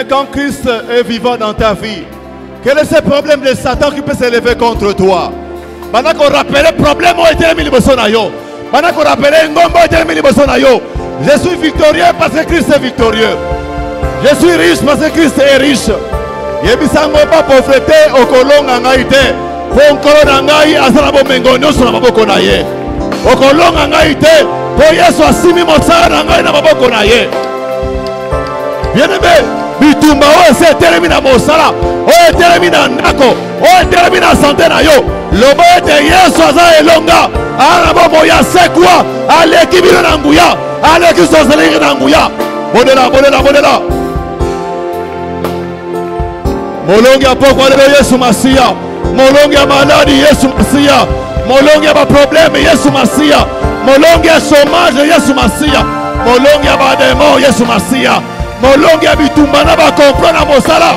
Quand Christ est vivant dans ta vie, quel est ce problème de Satan qui peut s'élever contre toi? Pendant qu'on rappelle le problème, je suis victorieux parce que Christ est victorieux. Je suis riche parce que Christ est riche. Yebisango pas pauvreté au kolonga ngaite. Pour kolonga ngai azala bomengo nyonso na maboko na ye. Au kolonga ngaite, pour Yesu asimi mosala ngai na maboko na ye. Bien-aimé, bitumba o ese termina mosala, o termina ndako, o termina santé na yo. Lobo ete Yesu aza elonga, ana bobo ya sekwa, ale kibiro na nguya, ale kisoseli na nguya. Bonela. Molongi apoko lelo Yesu Masia, molongi ya maladi Yesu Masia, molongi ya problème Yesu Masia, molongi ya chômage Yesu Masia, molongi ya bademo Yesu Masia. Molongi ya bitumba na ba comprendre mosala.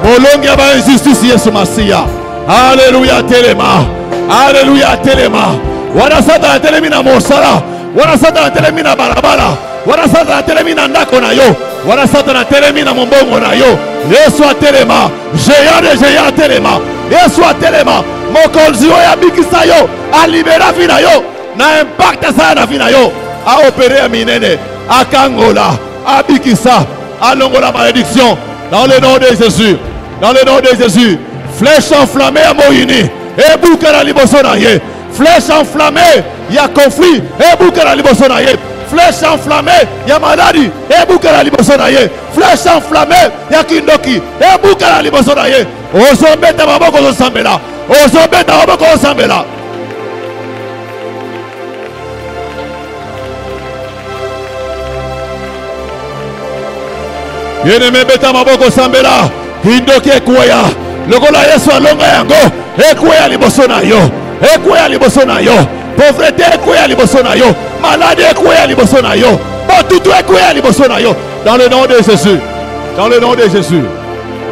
Molongi ya ba injustice Yesu Masia. Alléluia telema. Alléluia telema. Wana sata telemi na mosala. Wana sata telemi na barabara. Wana sata telemi na ndako na yo. Wana sata telemi na mombongo na yo. Yesu atelema. Jeya telema. Yesu atelema. Mokonzi ya bikisa yo. Alibera vina yo. Na impact sana vina yo. A opérer minene. A kangola. A bikisa. A longola malédiction. Dans le nom de Jésus. Dans le nom de Jésus. Flèche enflammée à Moïni. Et boukara libosona ye. Flèche enflammée. Il y a conflit. Et boukara libosona ye. Flèche enflammée. Il y a maladie. Et boukara libosona ye. Flèche enflammée. Il y a kindoki. Et boukara libosona ye. Ozombeta maboko zosambela. Ozombeta maboko zosambela. Bien-aimé, beta maboko sambela. Hindoki ekwea. Lokola Yesu alonga yango. Ekwea liboso na yo. Ekwea liboso na yo. Pauvreté ekwea liboso na yo. Maladie ekwea liboso na yo. Botutu ekwea liboso na yo. Dans le nom de Jésus. Dans le nom de Jésus.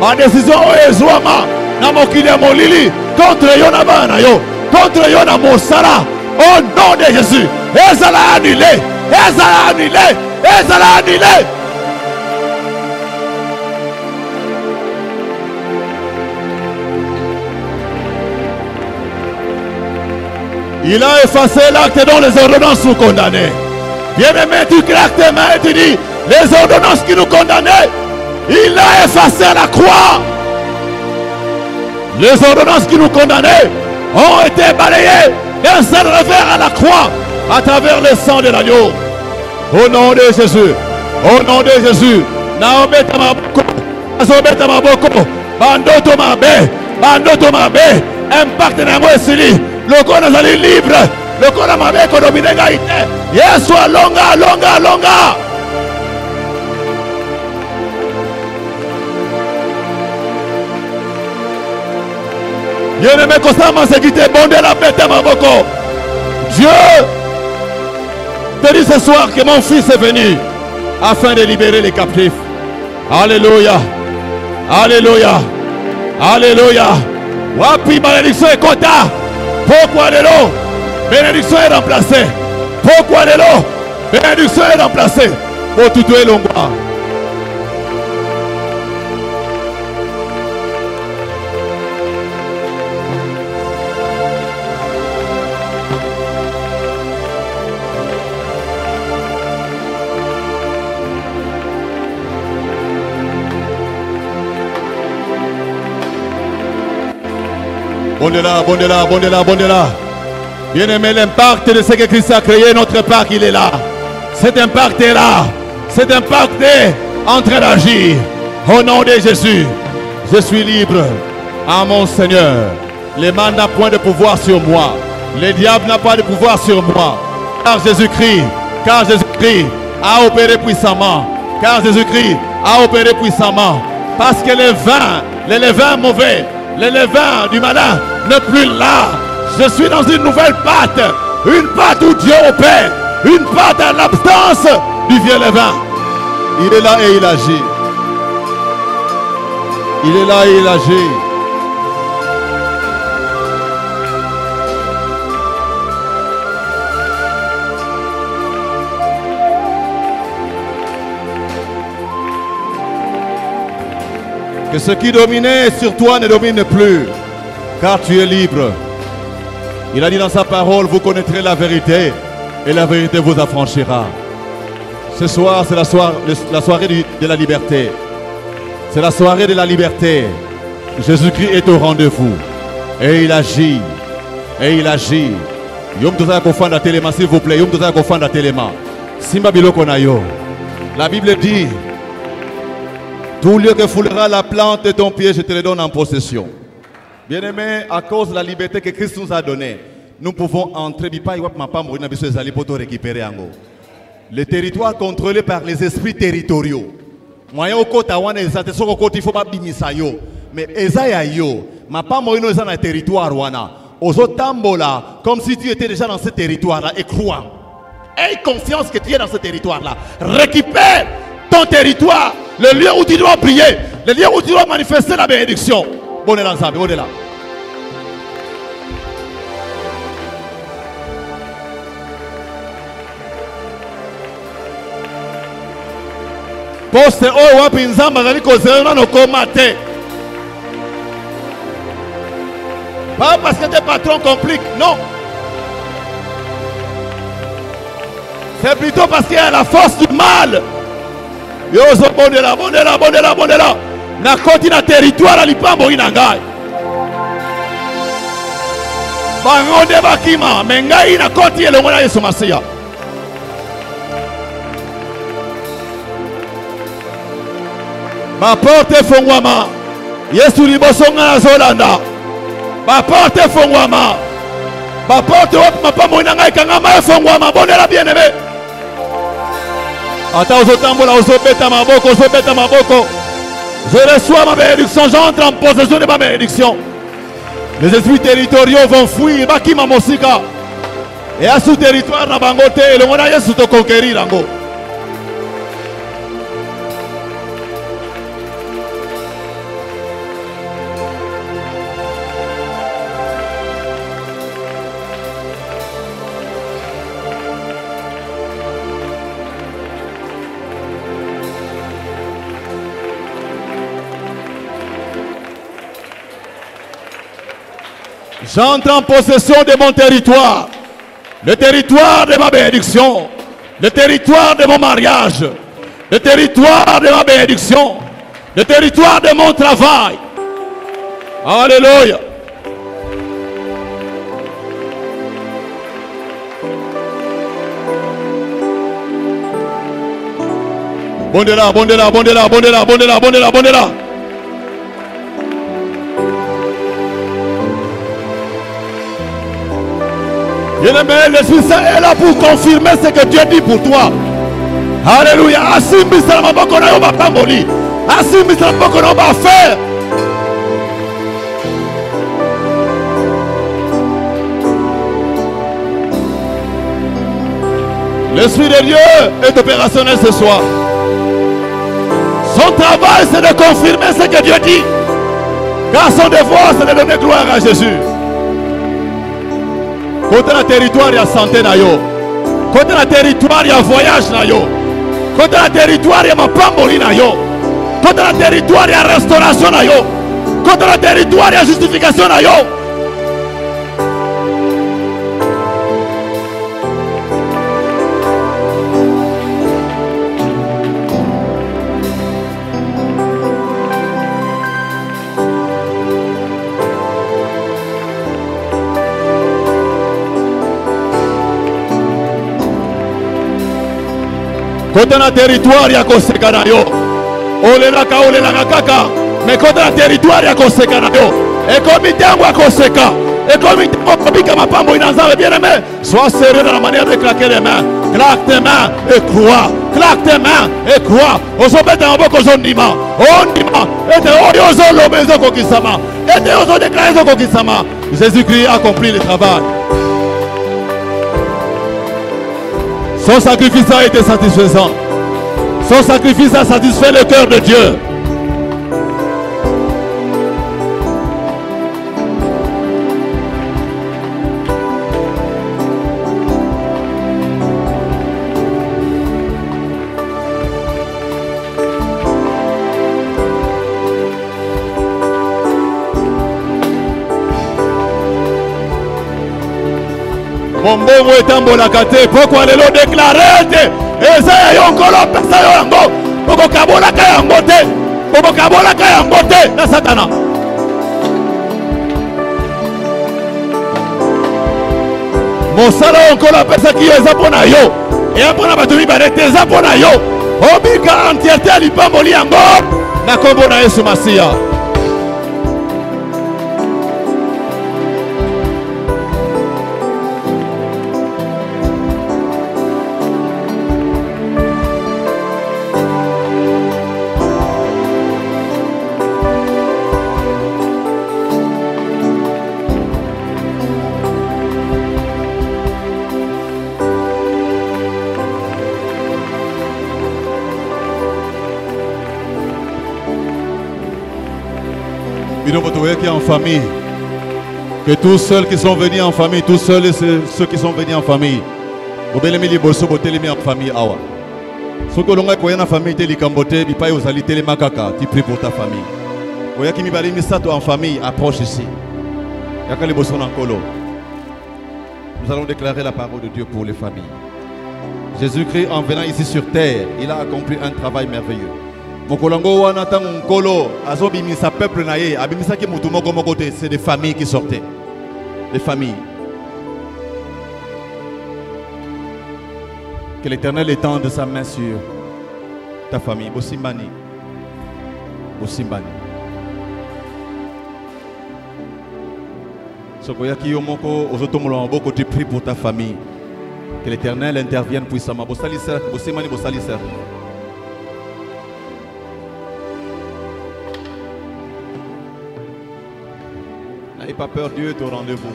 Ma décision ezwama na mokili ya molili contre yo na bana yo. Contre yo na mosala. Au nom de Jésus. Ezala annulé. Ezala annulé. Ezala annulé. Il a effacé l'acte dont les ordonnances sont condamnées. Bien-aimé, tu claques tes mains et tu dis, les ordonnances qui nous condamnaient, il a effacé à la croix. Les ordonnances qui nous condamnaient ont été balayées d'un seul revers à la croix à travers le sang de l'agneau. Au nom de Jésus, au nom de Jésus, Naobeta Maboko, Azobeta Maboko, Bandoto Mabe, impact na moi sili. Le corps est libre. Le corps est mauvais économique. Yes, longa. Bien-aimé, constamment, c'est qui t'est bon de la bête à ma boko. Dieu te dit ce soir que mon fils est venu afin de libérer les captifs. Alléluia. Alléluia. Alléluia. Wapi malédiction est quota. Pourquoi de l'eau? Bénédiction est remplacée. Pourquoi de l'eau? Bénédiction est remplacée. Pour tout est longwa. Bondela. Bien-aimé, l'impact de ce que Christ a créé, notre impact, il est là. Cet impact est là. Cet impact est en train d'agir. Au nom de Jésus, je suis libre. À mon Seigneur. Les mains n'ont point de pouvoir sur moi. Le diable n'a pas de pouvoir sur moi. Car Jésus-Christ a opéré puissamment. Car Jésus-Christ a opéré puissamment. Parce que les levains mauvais, les levains du malin n'est plus là. Je suis dans une nouvelle pâte. Une pâte où Dieu opère. Une pâte à l'absence du vieux levain. Il est là et il agit. Il est là et il agit. Que ce qui dominait sur toi ne domine plus, car tu es libre. Il a dit dans sa parole, vous connaîtrez la vérité, et la vérité vous affranchira. Ce soir, c'est la soirée de la liberté. C'est la soirée de la liberté. Jésus-Christ est au rendez-vous. Et il agit. Et il agit. Yom toza kofanda telema, s'il vous plaît. Yom toza kofanda telema. Simba biloko na yo. La Bible dit, tout lieu que foulera la plante de ton pied, je te le donne en possession. Bien-aimé, à cause de la liberté que Christ nous a donnée, nous pouvons entrer. Les territoires contrôlés par les esprits territoriaux. Mais territoire comme si tu étais déjà dans ce territoire-là et crois. Aie confiance que tu es dans ce territoire-là. Récupère ton territoire, le lieu où tu dois prier, le lieu où tu dois manifester la bénédiction. Bon est là, bon est là. Poste o wapi nzamba zali kozela no komate. Pas parce que tes patrons compliquent, non. C'est plutôt parce qu'il y a la force du mal. Yozo bondela, bondela, bondela, bondela. Na koti na territoire à lipambo inangai. Bangonde bakima, mengai na koti elongo na Yesu Masiya. Ma porte fongwama. Yesu libosonga na zolanda. Ma porte fongwama. Ma porte wap mapambo inangai kangama fongwama. Bondela bien-aimé. Ata ozotambola ozobeta maboko, ozobeta maboko. Je reçois ma bénédiction, j'entre en possession de ma bénédiction. Les esprits territoriaux vont fuir, bakima mosika. Et à sous territoire na bangote, le mona Yesu to conquérir ango. J'entre en possession de mon territoire, le territoire de ma bénédiction, le territoire de mon mariage, le territoire de ma bénédiction, le territoire de mon travail. Alléluia. Bondela, bondela, bondela, bondela, bondela, bondela, bondela. Bien-aimé, l'Esprit Saint est là pour confirmer ce que Dieu dit pour toi. Alléluia. Asimbisa maboko na yo bapamboli. Asimbisa maboko na yo bafaire. L'Esprit de Dieu est opérationnel ce soir. Son travail, c'est de confirmer ce que Dieu dit. Car son devoir, c'est de donner gloire à Jésus. Côté la territoire, il y a santé na yo. Côté la territoire, il y a voyage na yo. Côté la territoire, il y a ma pamboli na yo. Côté la territoire, il y a restauration na yo. Côté la territoire, il y a justification na yo. Côté na territoire ya koseka na yo. Olelaka kaka. Mais côté na territoire ya koseka na yo. Et comme tango koseka. Et comme tango bika mapambo inazale bien aimé. Sois sérieux dans la manière de claquer les mains. Claque tes mains et crois. Claque tes mains et crois. Ozobeta ngoboko zondima. Ondima. Et oyozo lobezo kokisama. Et ozo déclarer kokisama. Jésus-Christ a accompli le travail. Son sacrifice a été satisfaisant. Son sacrifice a satisfait le cœur de Dieu. Mon bon etambolaka te pourquoi lelo déclarer te eza yo nkolo pesa yo yango poko kabolaka yango te na satana mosala nkolo pesa ki eza pona yo e pona bato mibale te eza pona yo obika entièreté ya lipamboli yango na kombo na Yesu Masiya. Qui est en famille, que tous ceux qui sont venus en famille, tous ceux qui sont venus en famille, vous pouvez les bosser en famille. Ce que l'on a en famille, tu pries pour ta famille. Vous voyez qui en famille, approche ici. Nous allons déclarer la parole de Dieu pour les familles. Jésus-Christ, en venant ici sur terre, il a accompli un travail merveilleux. Mokolongo wana tango nkolo azobimisa peuple na ye abimisa ki mutu moko moko te, c'est des familles qui sortaient. Des familles. Que l'Éternel étende sa main sur ta famille. Bosimbani. Bosimbani. Sokoyaki yomoko ozotomolo boko, tu pries pour ta famille. Que l'Éternel intervienne puissamment. Bosali cercle, bosimani bosali cercle. N'ayez pas peur, Dieu est au rendez-vous.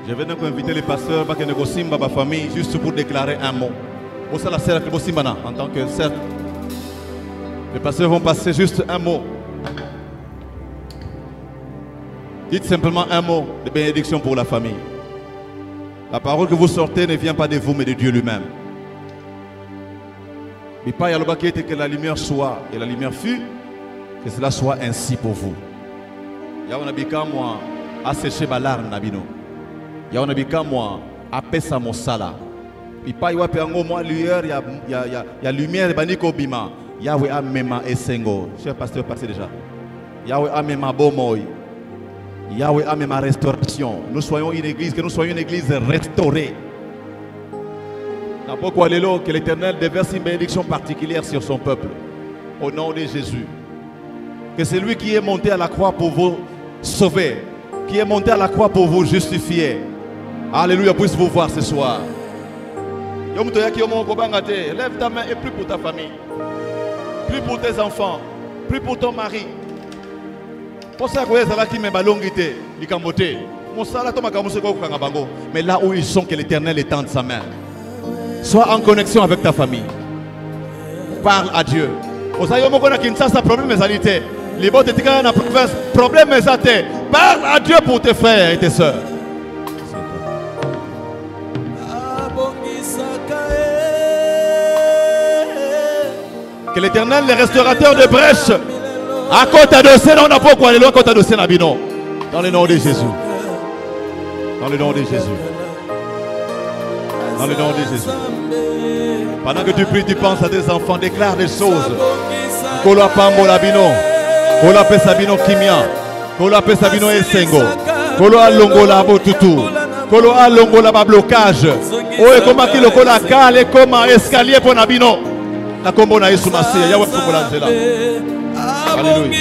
Je viens donc inviter les pasteurs pour que nous simba ma famille juste pour déclarer un mot. En tant que cercle, les pasteurs vont passer juste un mot. Dites simplement un mot de bénédiction pour la famille. La parole que vous sortez ne vient pas de vous mais de Dieu lui-même. Mais pas que la lumière soit et la lumière fut, que cela soit ainsi pour vous. Yaonabika moi a séché ma larme nabino. Yaonabika moi a pesa mon sala. Pipa yawa pe ango moi lueur ya lumière baniko bima. Yahweh a mema esengo. Cher pasteur passé déjà. Yahweh a mema bomoy. Yahweh a mema restauration. Nous soyons une église, que nous soyons une église restaurée. Que l'Éternel déverse une bénédiction particulière sur son peuple. Au nom de Jésus. Que c'est lui qui est monté à la croix pour vous sauver, qui est monté à la croix pour vous justifier. Alléluia, puisse vous voir ce soir. Lève ta main et prie pour ta famille. Prie pour tes enfants. Prie pour ton mari. Mais là où ils sont, que l'Éternel étende sa main. Sois en connexion avec ta famille. Parle à Dieu. Problème parle à Dieu pour tes frères et tes sœurs. Que l'Éternel, le restaurateur de brèches, à côté de ce nom, dans le nom de Jésus. Dans le nom de Jésus. Dans le nom de Jésus. Pendant que tu pries, tu penses à tes enfants, déclare des choses. Kola pambo labino, kola pesabino kimia, kola pesabino esengo, kola alongola botutu, kola alongola ba blocage. Oye koma kilo kola kale koma escalier pour nabino. Na kombo na Yesu Masiya, Yahweh fungola nzela. Alléluia.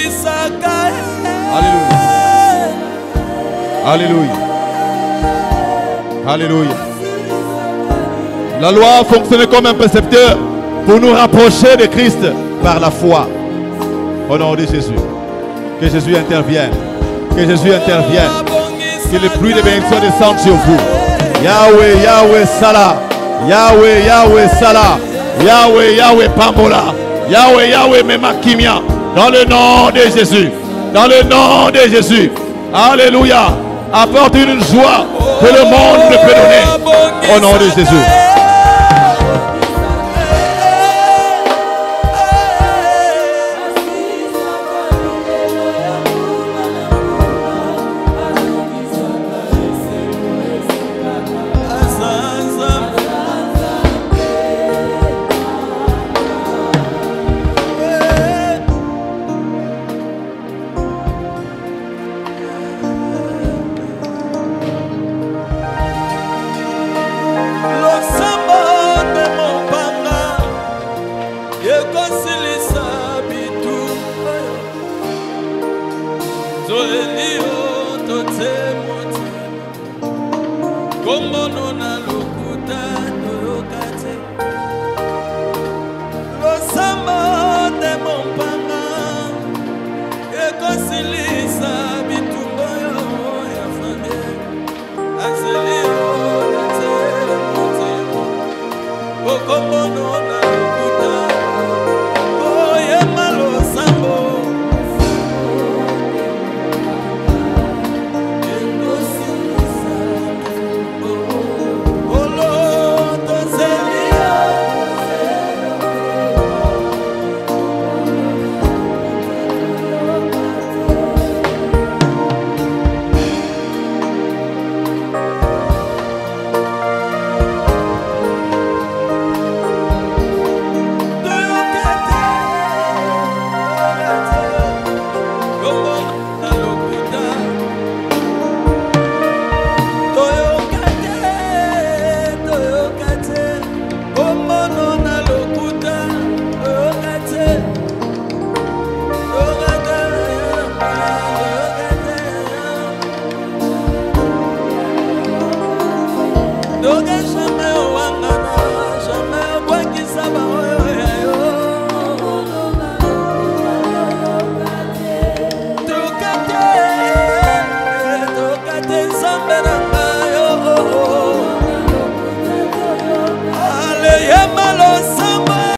Alléluia. Alléluia. La loi a fonctionné comme un précepteur pour nous rapprocher de Christ par la foi. Au nom de Jésus. Que Jésus intervienne. Que Jésus intervienne. Que les pluies de bénédiction descendent sur vous. Yahweh, Yahweh, Salah. Yahweh, Yahweh, Salah. Yahweh, Yahweh, Pambola. Yahweh, Yahweh, Memakimia. Dans le nom de Jésus. Dans le nom de Jésus. Alléluia. Apporte une joie que le monde ne peut donner. Au nom de Jésus. Don't get